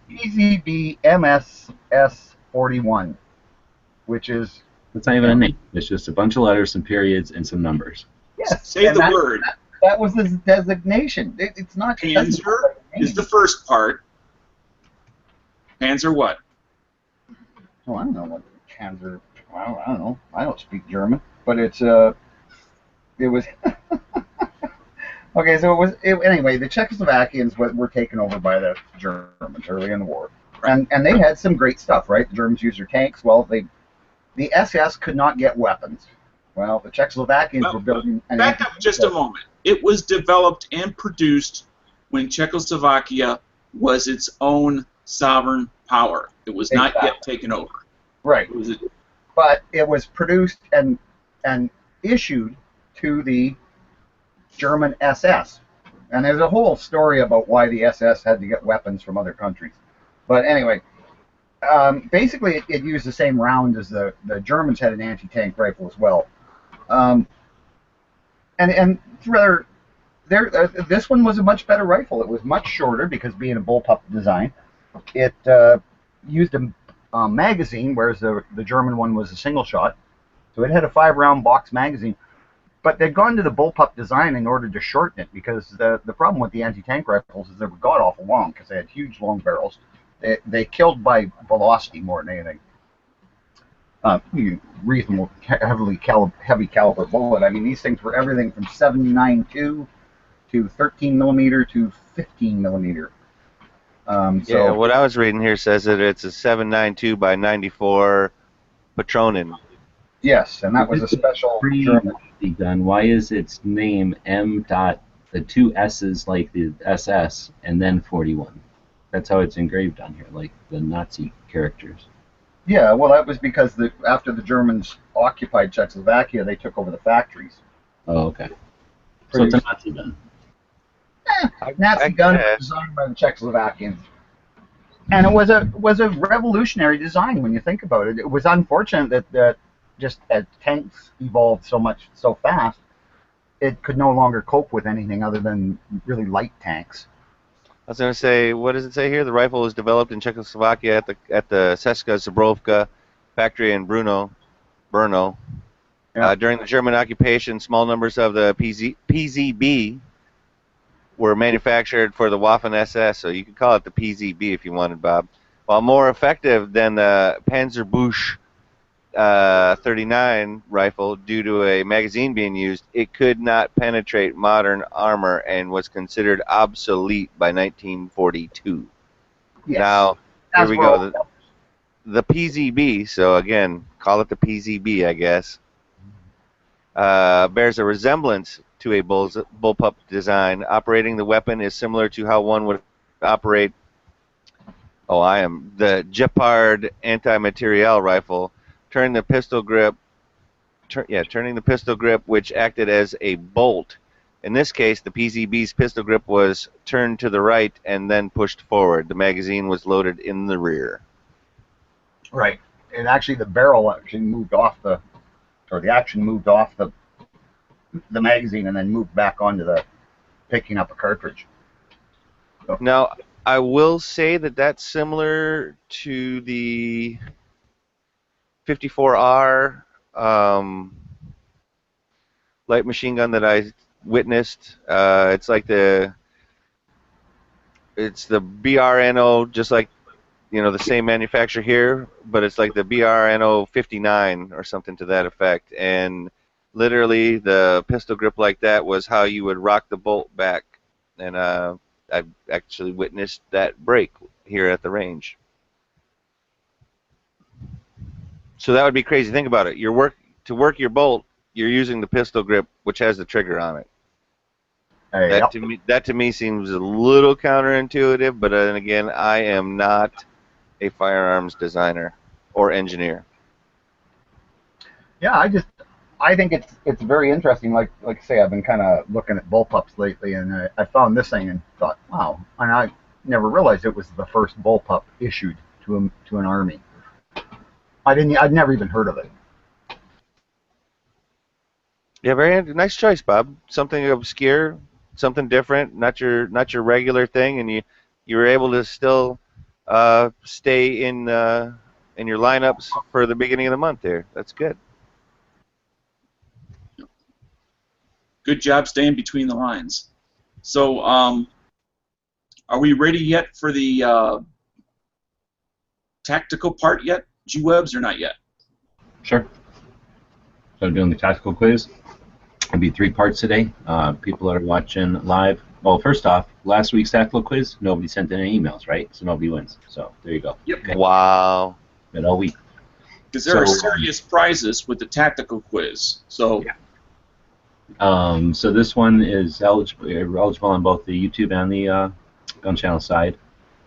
PZB MSS41, which is... It's not even a name. It's just a bunch of letters, some periods, and some numbers. Yes. Say the word. That was his designation. It's not... Panzer is the first part. Panzer what? Oh, I don't know what Panzer... I don't know. I don't speak German. But it's... It was okay. So anyway. The Czechoslovakians were taken over by the Germans early in the war, and they had some great stuff, right? The Germans used their tanks. Well, the SS could not get weapons. Well, the Czechoslovakians were building. Back up just a moment. It was developed and produced when Czechoslovakia was its own sovereign power. It was not yet taken over. Right. But it was produced and issued to the German SS. And there's a whole story about why the SS had to get weapons from other countries. But anyway, basically it used the same round as the Germans had an anti-tank rifle as well. And it's rather, this one was a much better rifle. It was much shorter because being a bullpup design. It used a magazine, whereas the German one was a single shot. So it had a 5-round box magazine. But they'd gone to the bullpup design in order to shorten it, because the problem with the anti-tank rifles is they were god-awful long because they had huge long barrels. They killed by velocity more than anything. Reasonable, heavy caliber bullet. I mean, these things were everything from 7.92 to 13 millimeter to 15 millimeter. Yeah, what I was reading here says that it's a 7.92 by 94 Patronen. Yes, and that was a special German gun. Why is its name M. The 2 S's like the SS and then 41? That's how it's engraved on here, like the Nazi characters. Yeah, well, that was because after the Germans occupied Czechoslovakia, they took over the factories. Oh, okay. So it's a Nazi gun. Nazi gun designed by the Czechoslovakians. And it was a revolutionary design when you think about it. It was unfortunate that just as tanks evolved so fast, it could no longer cope with anything other than really light tanks. I was going to say, what does it say here? The rifle was developed in Czechoslovakia at the Česká Zbrojovka factory in Brno. Yeah. During the German occupation, small numbers of the PZB were manufactured for the Waffen-SS, so you could call it the PZB if you wanted, Bob. While more effective than the Panzerbuch 39 rifle, due to a magazine being used, it could not penetrate modern armor and was considered obsolete by 1942. Yes. Now, here we go. The PZB, so again, call it the PZB, I guess, bears a resemblance to a bullpup design. Operating the weapon is similar to how one would operate the Gepard anti-materiel rifle, turning the pistol grip, which acted as a bolt. In this case, the PZB's pistol grip was turned to the right and then pushed forward. The magazine was loaded in the rear. Right. And actually, the barrel actually moved off the action moved off the magazine and then moved back onto picking up a cartridge. So. Now, I will say that that's similar to the 54R light machine gun that I witnessed. It's like the BRNO, just like, the same manufacturer here, but it's like the BRNO 59 or something to that effect. And literally, the pistol grip like that was how you would rock the bolt back. And I've actually witnessed that break here at the range. So that would be crazy. Think about it. To work your bolt, you're using the pistol grip, which has the trigger on it. That to me seems a little counterintuitive, but then again, I am not a firearms designer or engineer. Yeah, I think it's very interesting. Like I say, I've been kind of looking at bullpups lately, and I found this thing and thought, wow. And I never realized it was the first bullpup issued to an army. I'd never even heard of it. Yeah, very nice choice, Bob. Something obscure, something different, not your regular thing, and you were able to still stay in your lineups for the beginning of the month there. That's good. Good job staying between the lines. So, are we ready yet for the tactical part yet, G-Webs, or not yet? Sure. So I'm doing the tactical quiz. It'll be 3 parts today. People that are watching live. Well, first off, last week's tactical quiz, nobody sent in any emails, right? So nobody wins. So there you go. Yep. Okay. Wow. Been all week. Because there are serious prizes with the tactical quiz. So. Yeah. So this one is eligible on both the YouTube and the Gun Channel side.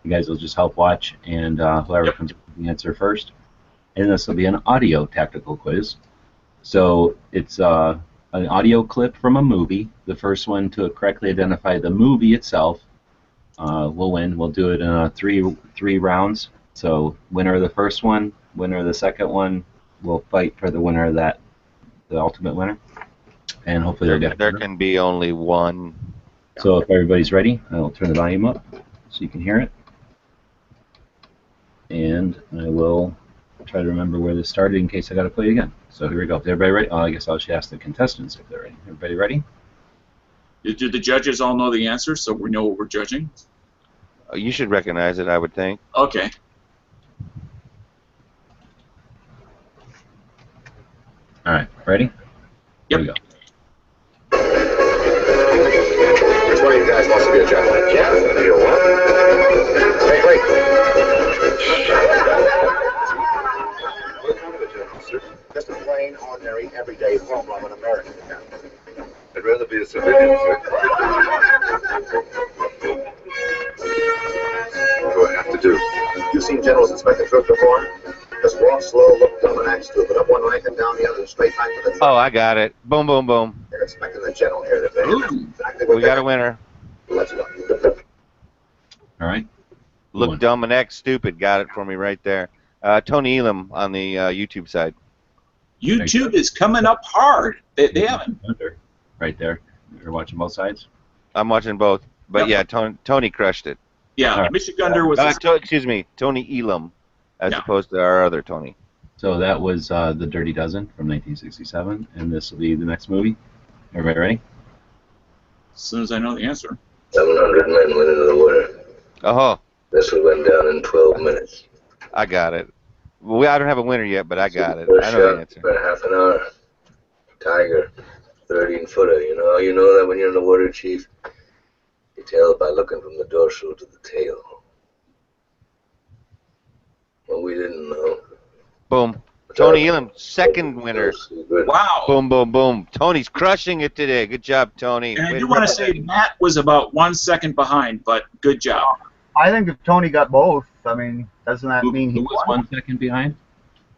You guys will just help watch, and whoever comes up with the answer first. And this will be an audio tactical quiz. So it's an audio clip from a movie. The first one to correctly identify the movie itself will win. We'll do it in three rounds. So winner of the first one, winner of the second one, will fight for the winner of that, the ultimate winner. And hopefully there can be only one. So if everybody's ready, I'll turn the volume up so you can hear it. And I will try to remember where this started in case I got to play it again. So here we go. Is everybody ready? Oh, I guess I should ask the contestants if they're ready. Everybody ready? Do the judges all know the answer so we know what we're judging? You should recognize it, I would think. Okay. All right. Ready? Yep. Here we go. Which one of you guys wants to be a gentleman? Yeah, you want? Hey, wait. What kind of a gentleman, sir? Just a plain, ordinary, everyday, full-blown American gentleman. I'd rather be a civilian, sir. What do I have to do? You've seen generals inspect the troops before? Just walk slow, look dumb, and act stupid. Up one rank and down the other, and straight back to the truck. Oh, I got it. Boom, boom, boom. They're expecting the general here today. Exactly We got a winner. Let's go. All right. Look dumb and act stupid. Got it for me right there. Tony Elam on the YouTube side. YouTube is coming up hard. They haven't. Right there. You're watching both sides? I'm watching both. But Yep. yeah, Tony crushed it. Yeah, All right. Michigander was. Excuse me, Tony Elam, as Yeah. opposed to our other Tony. So that was The Dirty Dozen from 1967, and this will be the next movie. Everybody ready? As soon as I know the answer. 700 men went into the water. Oh, This one went down in 12 minutes. I got it. Well, I don't have a winner yet, but I got it. First I know the shot answer. for half an hour. Tiger, 13-footer. You know that when you're in the water, Chief, you tell by looking from the dorsal to the tail. Well, we didn't know. Boom. Tony Elam, second winner. Good. Wow. Boom, boom, boom. Tony's crushing it today. Good job, Tony. And I do want to say Matt was about 1 second behind, but good job. I think if Tony got both, I mean, doesn't that mean he Who was won? 1 second behind?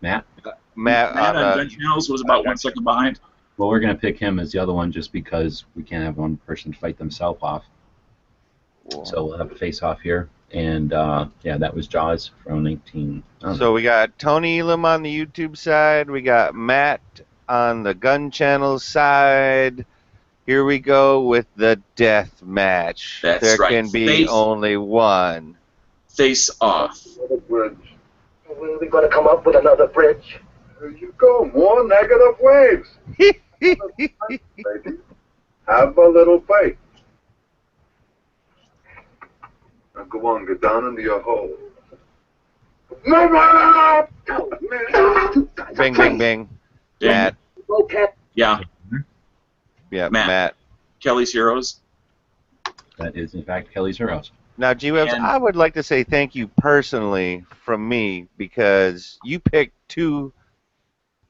Matt? Matt Matt on Gun Channels was about 1 second behind. Well, we're going to pick him as the other one just because we can't have one person fight themselves off. So we'll have a face-off here. And, yeah, that was Jaws from 19... So we got Tony Elam on the YouTube side. We got Matt on the Gun Channel side. Here we go with the death match. That's there right. can be Face- only one. Face off. Another bridge. When are we going to come up with another bridge? There you go. More negative waves. Baby. Have a little faith. Now go on, get down into your hole. No! Bing, bing, bing. Matt. Yeah, Yeah, Matt. Matt. Kelly's Heroes. That is, in fact, Kelly's Heroes. Now, G-Webs, And- I would like to say thank you personally from me because you picked two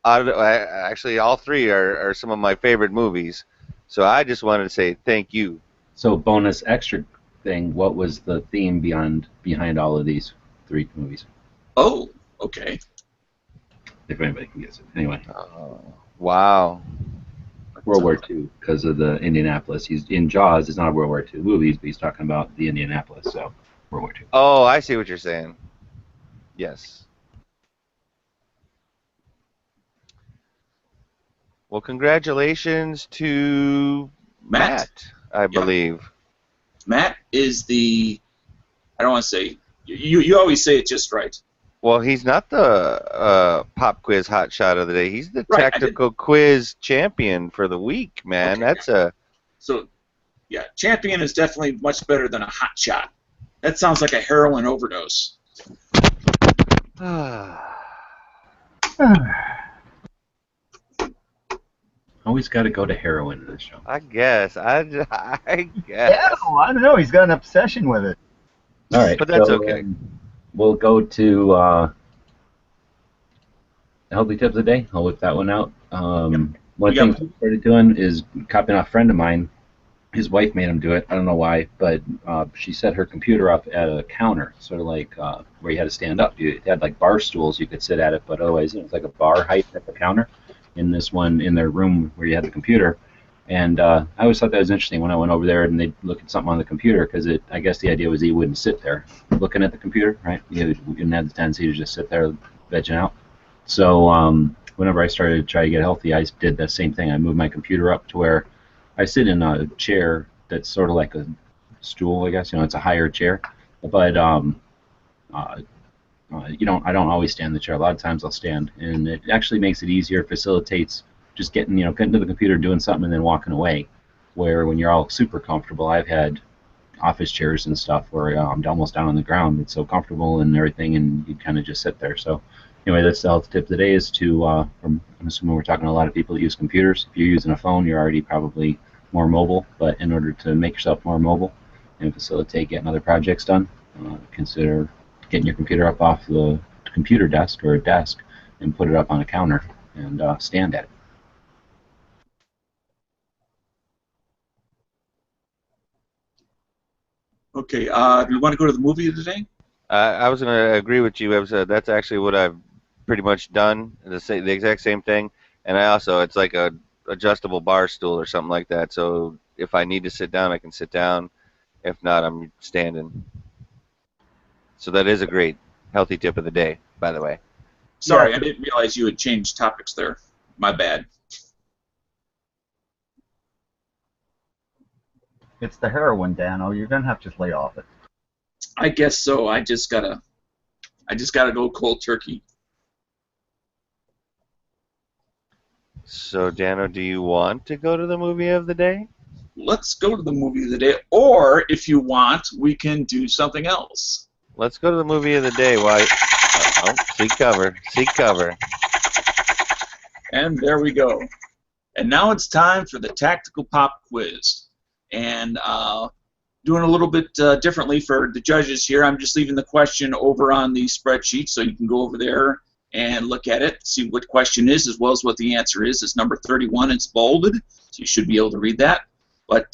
out of, actually all three are some of my favorite movies. So I just wanted to say thank you. So, bonus extra thing, what was the theme behind all of these 3 movies? Oh, okay. If anybody can guess it. Anyway, Wow. World War II, because of the Indianapolis. He's in Jaws. It's not a World War II movie, but he's talking about the Indianapolis, so World War II. Oh, I see what you're saying. Yes. Well, congratulations to Matt, I believe. Matt is the, I don't want to say, you always say it just right. Well, he's not the pop quiz hot shot of the day. He's the Right, tactical quiz champion for the week, man. Okay. That's a So, yeah, champion is definitely much better than a hot shot. That sounds like a heroin overdose. Always got to go to heroin in this show. I guess. I guess. Yeah, well, I don't know. He's got an obsession with it. All right, But that's so, okay. We'll go to healthy tips of the day. I'll whip that one out. One thing I started doing is copying off a friend of mine. His wife made him do it. I don't know why, but she set her computer up at a counter, sort of like where you had to stand up. You had like bar stools you could sit at it, but otherwise it was like a bar height at the counter. In this one, in their room where you had the computer, and I always thought that was interesting when I went over there and they'd look at something on the computer, because I guess the idea was that you wouldn't sit there looking at the computer, right? You didn't have the tendency to just sit there vegging out. So whenever I started to try to get healthy, I did the same thing. I moved my computer up to where I sit in a chair that's sort of like a stool, I guess. You know, it's a higher chair, but I don't always stand in the chair. A lot of times I'll stand, and it actually makes it easier, facilitates just getting to the computer, doing something, and then walking away. Where when you're all super comfortable, I've had office chairs and stuff where I'm almost down on the ground. It's so comfortable and everything, and you kind of just sit there. So anyway, that's the health tip today is to, I'm assuming we're talking to a lot of people that use computers. If you're using a phone, you're already probably more mobile, but in order to make yourself more mobile and facilitate getting other projects done, consider getting your computer up off the computer desk or a desk and put it up on a counter and stand at it. Okay, do you want to go to the movie today? I was going to agree with you. That's actually what I've pretty much done, the exact same thing. And it's like a adjustable bar stool or something like that. So if I need to sit down, I can sit down. If not, I'm standing. So that is a great healthy tip of the day, by the way. Sorry, Yeah. I didn't realize you had changed topics there. My bad. It's the heroin, Dano. You're gonna have to just lay off it. I guess so. I just gotta go cold turkey. So, Dano, do you want to go to the movie of the day? Let's go to the movie of the day, or if you want, we can do something else. Let's go to the movie of the day. Why? Oh, seek cover. Seek cover. And there we go. And now it's time for the tactical pop quiz. And doing a little bit differently for the judges here. I'm just leaving the question over on the spreadsheet, so you can go over there and look at it, see what the question is, as well as what the answer is. It's number 31. It's bolded, so you should be able to read that. But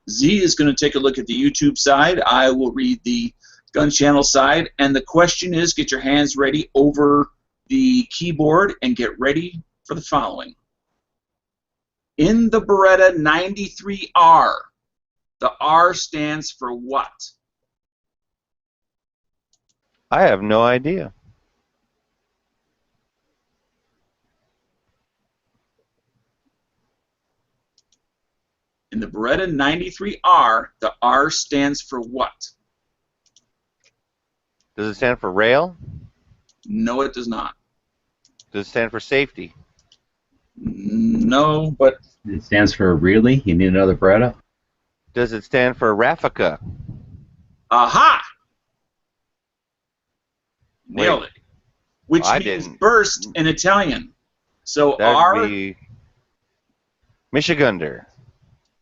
Z is going to take a look at the YouTube side. I will read the gun channel side. And the question is, get your hands ready over the keyboard and get ready for the following. In the Beretta 93R, the R stands for what? I have no idea. In the Beretta 93R, the R stands for what? Does it stand for rail? No, it does not. Does it stand for safety? No, but... It stands for really? You need another Beretta? Does it stand for Raffica? Aha! Nailed Wait. it. Which I means didn't. burst in Italian. So That'd R... be Michigander.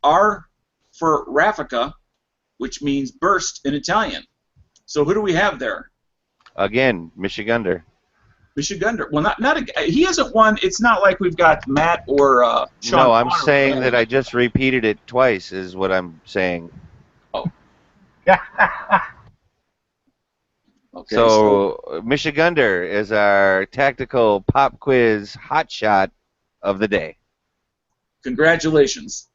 R for Raffica, which means burst in Italian. So who do we have there? Again, Michigander. Michigander. Well, he hasn't won. It's not like we've got Matt or Sean. No, I'm Connery. saying that I just repeated it twice is what I'm saying. Oh. Okay, So Michigander is our tactical pop quiz hotshot of the day. Congratulations.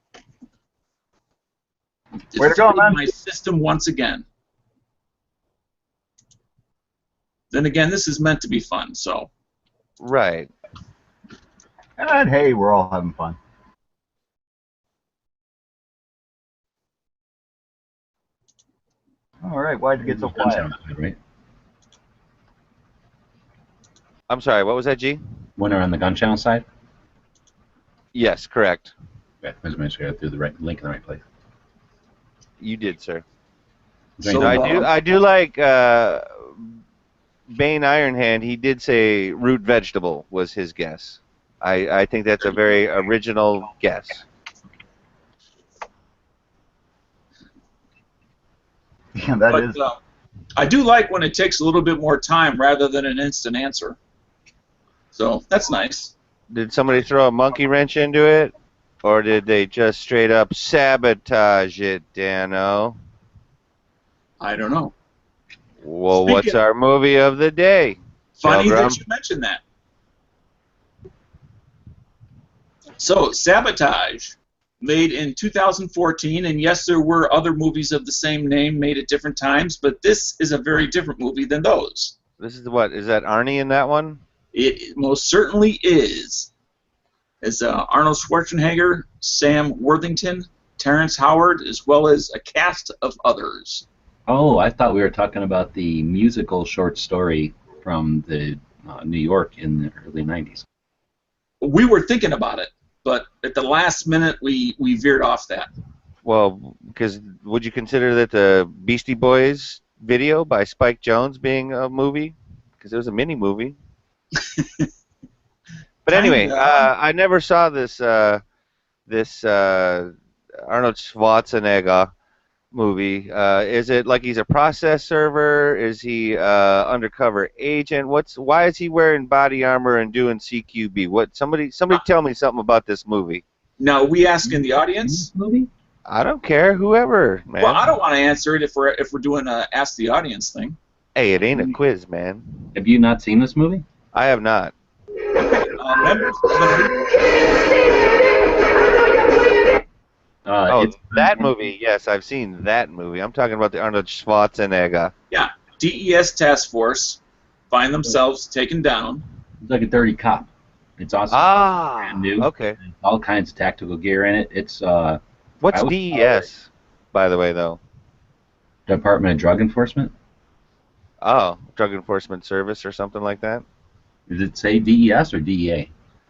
Way to go, man. My system once again. Then again, this is meant to be fun, so. Right. And hey, we're all having fun. All right, why'd you get so quiet? Right? I'm sorry, what was that, G? Winner on the gun channel side? Yes, correct. Okay, I just make sure I threw the right link in the right place. You did, sir. So, I do like Bane Ironhand. He did say root vegetable was his guess. I think that's a very original guess. Yeah, that But is. I do like when it takes a little bit more time rather than an instant answer. So that's nice. Did somebody throw a monkey wrench into it? Or did they just straight up sabotage it, Dano? I don't know. Well, Speaking- what's our movie of the day? Funny Pilgrim? that you mentioned that. So, Sabotage, made in 2014, and yes, there were other movies of the same name made at different times, but this is a very different movie than those. This is what? Is that Arnie in that one? It most certainly is. As Arnold Schwarzenegger, Sam Worthington, Terrence Howard, as well as a cast of others. Oh, I thought we were talking about the musical short story from the New York in the early 90s. We were thinking about it, but at the last minute we veered off that. Well, because would you consider that the Beastie Boys video by Spike Jonze being a movie? Because it was a mini movie. But anyway, Kinda. I never saw this this Arnold Schwarzenegger movie. Is it like he's a process server? Is he undercover agent? Why is he wearing body armor and doing CQB? What? Somebody tell me something about this movie. Now, we asking the audience? Movie? I don't care, whoever, man. Well, I don't want to answer it if we're doing a ask the audience thing. Hey, it ain't a quiz, man. Have you not seen this movie? I have not. Members, It's That movie, yes, I've seen that movie. I'm talking about the Arnold Schwarzenegger. yeah, DES task force find themselves taken down. It's like a dirty cop. It's awesome. Ah, Brand new. okay. All kinds of tactical gear in it. It's What's I would- DES, by the way, though? Department of Drug Enforcement. Oh, Drug Enforcement Service or something like that? Does it say DES or DEA?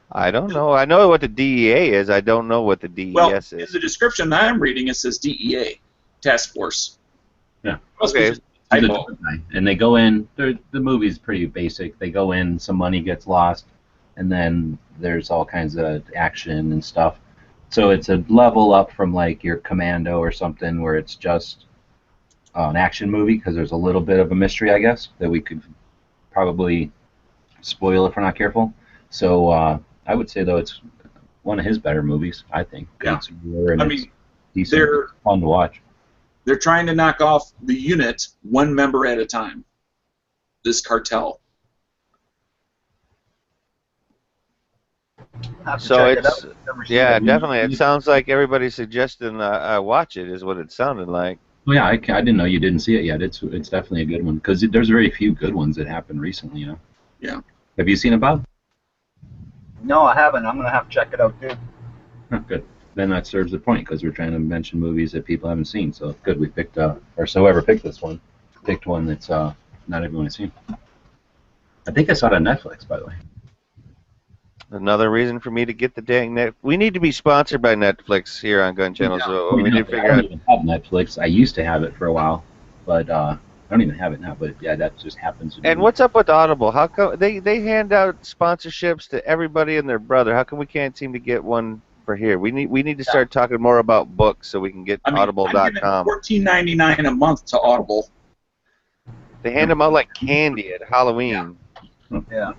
I don't know. I know what the DEA is. I don't know what the DES Well, in is. the description that I'm reading, it says DEA task force. Yeah. Must be Okay. just a He's a typo. drug guy. And they go in. The movie's pretty basic. They go in, some money gets lost, and then there's all kinds of action and stuff. So it's a level up from like your Commando or something, where it's just an action movie, because there's a little bit of a mystery, I guess, that we could probably spoil if we're not careful. So I would say, though, it's one of his better movies, I think. Yeah. It's rare and I it's mean, decent, they're fun to watch. they're trying to knock off the unit one member at a time. This cartel. Have to So check it it's- out. Never seen Yeah, it. definitely. It sounds like everybody's suggesting I watch it, is what it sounded like. Well, yeah, I didn't know you didn't see it yet. It's definitely a good one, because there's very few good ones that happened recently, you know. Yeah. Have you seen it, Bob? No, I haven't. I'm gonna have to check it out too. Oh, good. Then that serves the point, because we're trying to mention movies that people haven't seen. So good, we picked or so whoever picked this one, picked one that's not everyone has seen. I think I saw it on Netflix, by the way. Another reason for me to get the dang net. We need to be sponsored by Netflix here on Gun Channel, so we need to figure I don't out. even have Netflix. I used to have it for a while, but I don't even have it now. But yeah, that just happens to be. And what's up with Audible? How come they hand out sponsorships to everybody and their brother? How come we can't seem to get one for here? We need to start talking more about books so we can get I mean, I'm giving Audible.com. $14.99 a month to Audible. They hand them out like candy at Halloween. Yeah.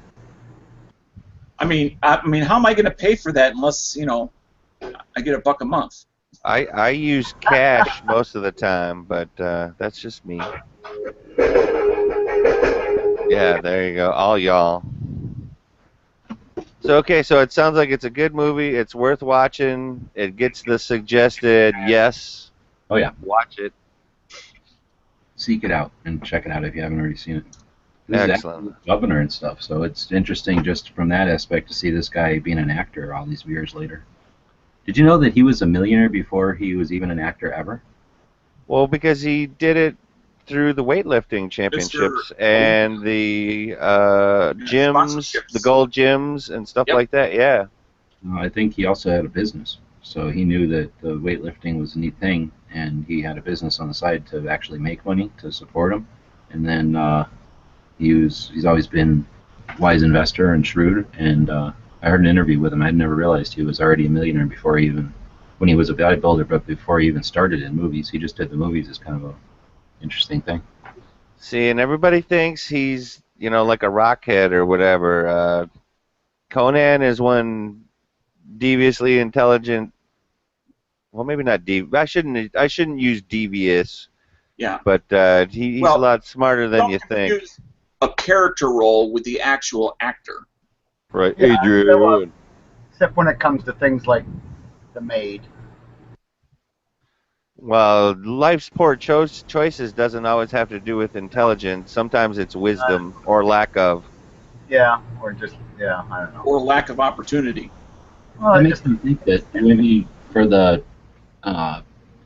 I mean, how am I going to pay for that unless I get $1 a month? I use cash most of the time, but that's just me. Yeah, there you go. All y'all. So okay, so it sounds like it's a good movie. It's worth watching. It gets the suggested yes. Oh yeah, Watch it. seek it out and check it out if you haven't already seen it. This is Excellent. actually the governor and stuff, so it's interesting just from that aspect to see this guy being an actor all these years later. Did you know that he was a millionaire before he was even an actor ever? Well, because he did it through the weightlifting championships and the gyms, sponsorships. the gold gyms and stuff Yep. like that. Yeah. I think he also had a business, so he knew that the weightlifting was a neat thing, and he had a business on the side to actually make money to support him. And then he's always been a wise investor and shrewd, and I heard an interview with him. I'd never realized he was already a millionaire before he even, when he was a bodybuilder, but before he even started in movies. He just did the movies as kind of a interesting thing. See, and everybody thinks he's, you know, like a rockhead or whatever. Conan is one deviously intelligent. Well, maybe not I shouldn't use devious, Yeah. but he's Well, a lot smarter than don't you think. confuse a character role with the actual actor. Right, Yeah, Adrian. except when it comes to things like The Maid. Well, life's poor choices doesn't always have to do with intelligence. Sometimes it's wisdom or lack of. Yeah, or just, yeah, I don't know. Or lack of opportunity. Well, That it makes just, me think that maybe for the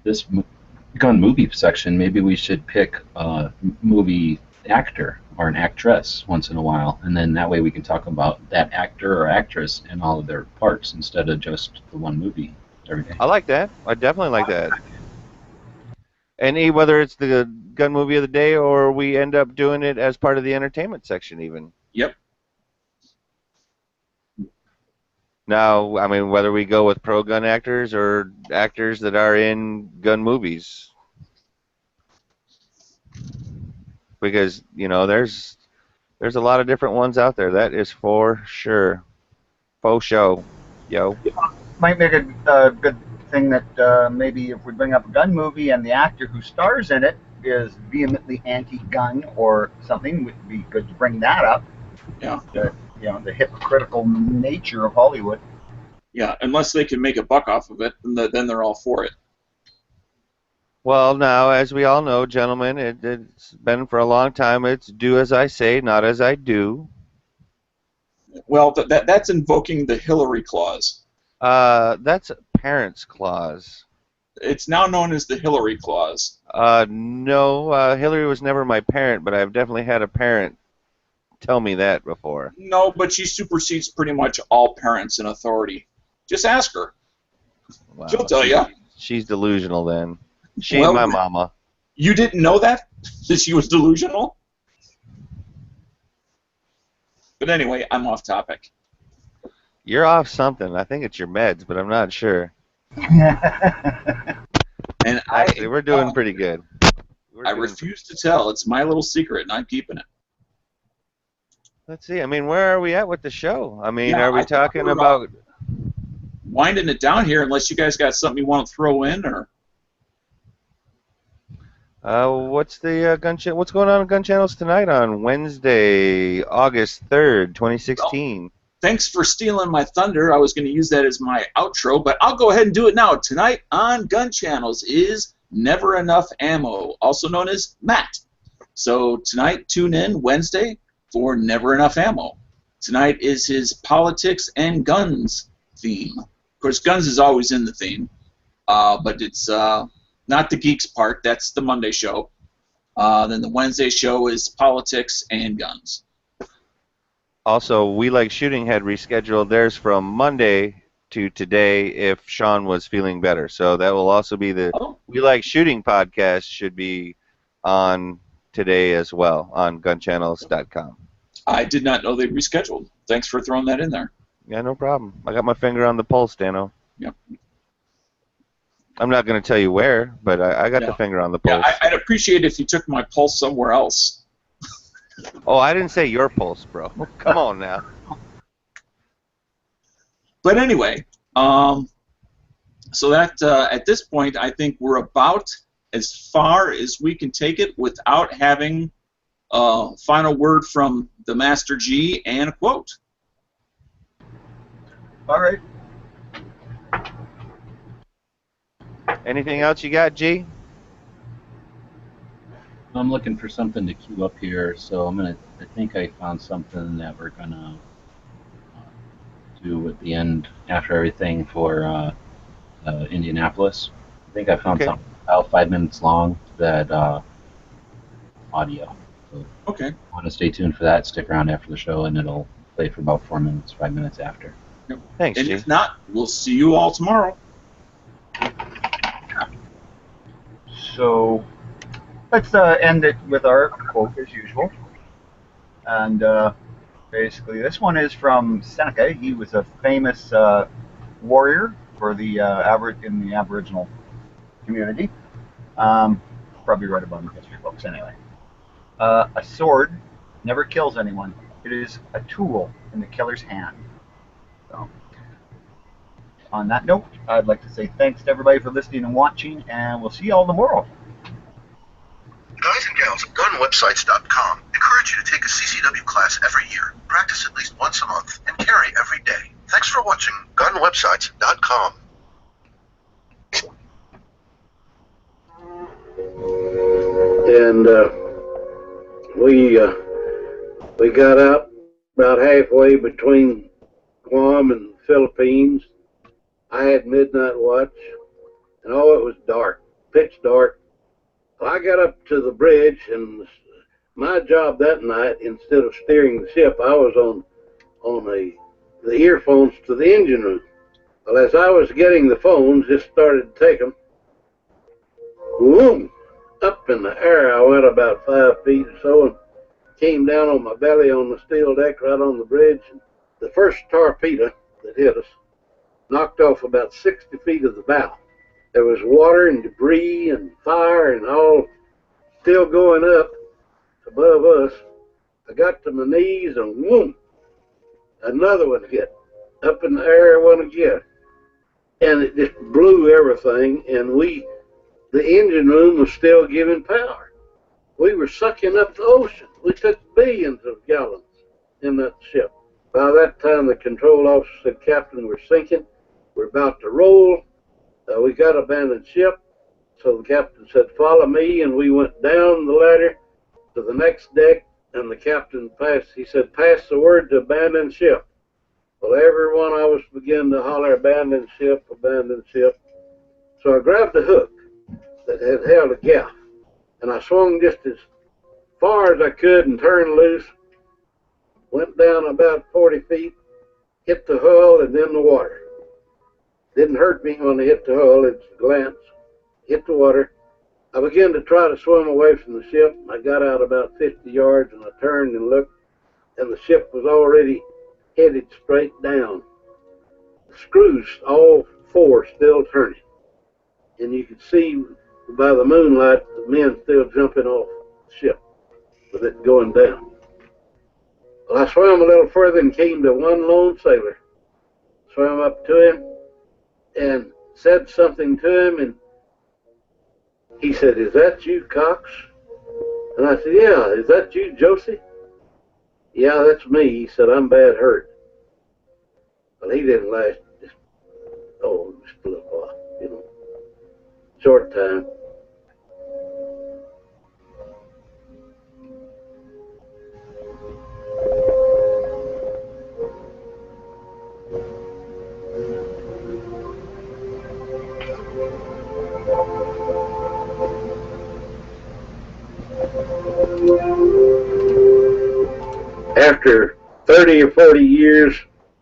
this gun movie section, maybe we should pick a movie actor or an actress once in a while, and then that way we can talk about that actor or actress and all of their parts instead of just the one movie every day. I like that. I definitely like that. And whether it's the gun movie of the day or we end up doing it as part of the entertainment section, even. Yep. Now, I mean, whether we go with pro gun actors or actors that are in gun movies, because you know, there's a lot of different ones out there. That is for sure. Faux show, yo. might make a good thing that maybe if we bring up a gun movie and the actor who stars in it is vehemently anti-gun or something, would be good to bring that up. Yeah. The hypocritical nature of Hollywood. Yeah, unless they can make a buck off of it, then they're all for it. Well, now, as we all know, gentlemen, it's been for a long time. It's do as I say, not as I do. Well, that's invoking the Hillary clause. That's parents' clause. It's now known as the Hillary clause. No, Hillary was never my parent, but I've definitely had a parent tell me that before. No, but she supersedes pretty much all parents in authority. Just ask her. Wow, She'll tell you. She's delusional then. She Well, and my mama. You didn't know that? That she was delusional? But anyway, I'm off topic. You're off something. I think it's your meds, but I'm not sure. And Actually, we're doing pretty good. I refuse to tell. It's my little secret, and I'm keeping it. Let's see. I mean, where are we at with the show? I mean, Yeah, are we talking about winding it down here? Unless you guys got something you want to throw in, or what's the what's going on in Gun Channels tonight on Wednesday, August 3rd, 2016? Well, thanks for stealing my thunder. I was going to use that as my outro, but I'll go ahead and do it now. Tonight on Gun Channels is Never Enough Ammo, also known as Matt. So tonight, tune in Wednesday for Never Enough Ammo. Tonight is his politics and guns theme. Of course, guns is always in the theme, but it's not the geeks part. That's the Monday show. Then the Wednesday show is politics and guns. Also, We Like Shooting had rescheduled theirs from Monday to today if Sean was feeling better. So that will also be the We Like Shooting podcast should be on today as well on gunchannels.com. I did not know they rescheduled. Thanks for throwing that in there. Yeah, no problem. I got my finger on the pulse, Dano. Yep. I'm not going to tell you where, but I got the finger on the pulse. Yeah, I'd appreciate if you took my pulse somewhere else. Oh, I didn't say your pulse, bro. Come on now. But anyway, so that at this point, I think we're about as far as we can take it without having a final word from the Master G and a quote. All right. Anything else you got, G? I'm looking for something to queue up here, so I think I found something that we're gonna do at the end after everything for Indianapolis. I think I found something about 5 minutes long that audio. So okay. Want to stay tuned for that? Stick around after the show, and it'll play for about 4 minutes, 5 minutes after. Yep. Thanks, and G. if not, we'll see you all tomorrow. So let's end it with our quote as usual. And Basically, this one is from Seneca. He was a famous warrior for the in the Aboriginal community. Probably read about in history books anyway. A sword never kills anyone. It is a tool in the killer's hand. So, on that note, I'd like to say thanks to everybody for listening and watching, and we'll see you all tomorrow. Guys and gals at gunwebsites.com encourage you to take a CCW class every year, practice at least once a month, and carry every day. Thanks for watching gunwebsites.com. And we got out about halfway between Guam and the Philippines. I had midnight watch, and oh, it was dark, pitch dark. I got up to the bridge, and my job that night, instead of steering the ship, I was on the earphones to the engine room. Well, as I was getting the phones, just started to take them. Boom! Up in the air, I went about 5 feet or so, and came down on my belly on the steel deck right on the bridge. And the first torpedo that hit us knocked off about 60 feet of the bow. There was water and debris and fire and all still going up above us. I got to my knees and whoom, another one hit. Up in the air one again. And it just blew everything, and the engine room was still giving power. We were sucking up the ocean. We took billions of gallons in that ship. By that time, the control officer said, "Captain, we're sinking. We're about to roll. We got abandoned ship." So the captain said, "Follow me," and we went down the ladder to the next deck, and the captain he said, "Pass the word to abandon ship." Well, every one of us began to holler, "Abandon ship, abandon ship." So I grabbed a hook that had held a gaff, and I swung just as far as I could and turned loose, went down about 40 feet, hit the hull and then the water. Didn't hurt me when I hit the hull, it's a glance, hit the water. I began to try to swim away from the ship. I got out about 50 yards and I turned and looked, and the ship was already headed straight down. The screws, all four, still turning. And you could see by the moonlight the men still jumping off the ship with it going down. Well, I swam a little further and came to one lone sailor. Swam up to him and said something to him, and he said, "Is that you, Cox?" And I said, "Yeah." "Is that you, Josie?" "Yeah, that's me." He said, "I'm bad hurt." Well, he didn't last just a little while, short time. After 30 or 40 years,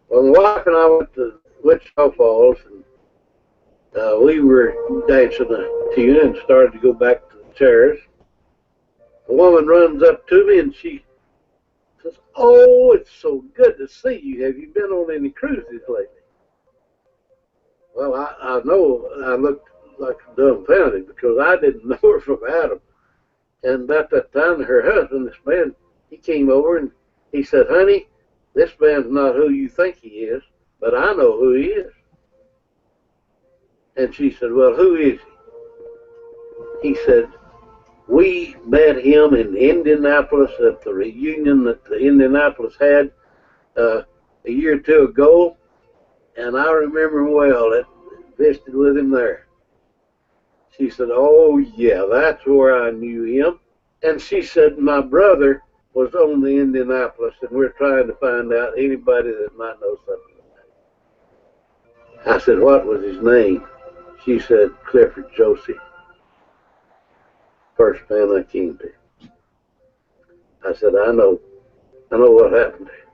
well, my wife and I went to Wichita Falls, and we were dancing a tune and started to go back to the chairs. A woman runs up to me and she says, "Oh, it's so good to see you. Have you been on any cruises lately?" Well, I know I looked like dumbfounded because I didn't know her from Adam. And about that time, her husband, this man, he came over and he said, "Honey, this man's not who you think he is, but I know who he is." And she said, "Well, who is he?" He said, "We met him in Indianapolis at the reunion that the Indianapolis had a year or two ago, and I remember him well. I visited with him there." She said, "Oh, yeah, that's where I knew him." And she said, "My brother was on the Indianapolis, and we're trying to find out anybody that might know something about it." I said, "What was his name?" She said, "Clifford Josie. First man I came to." I said, I know what happened to him."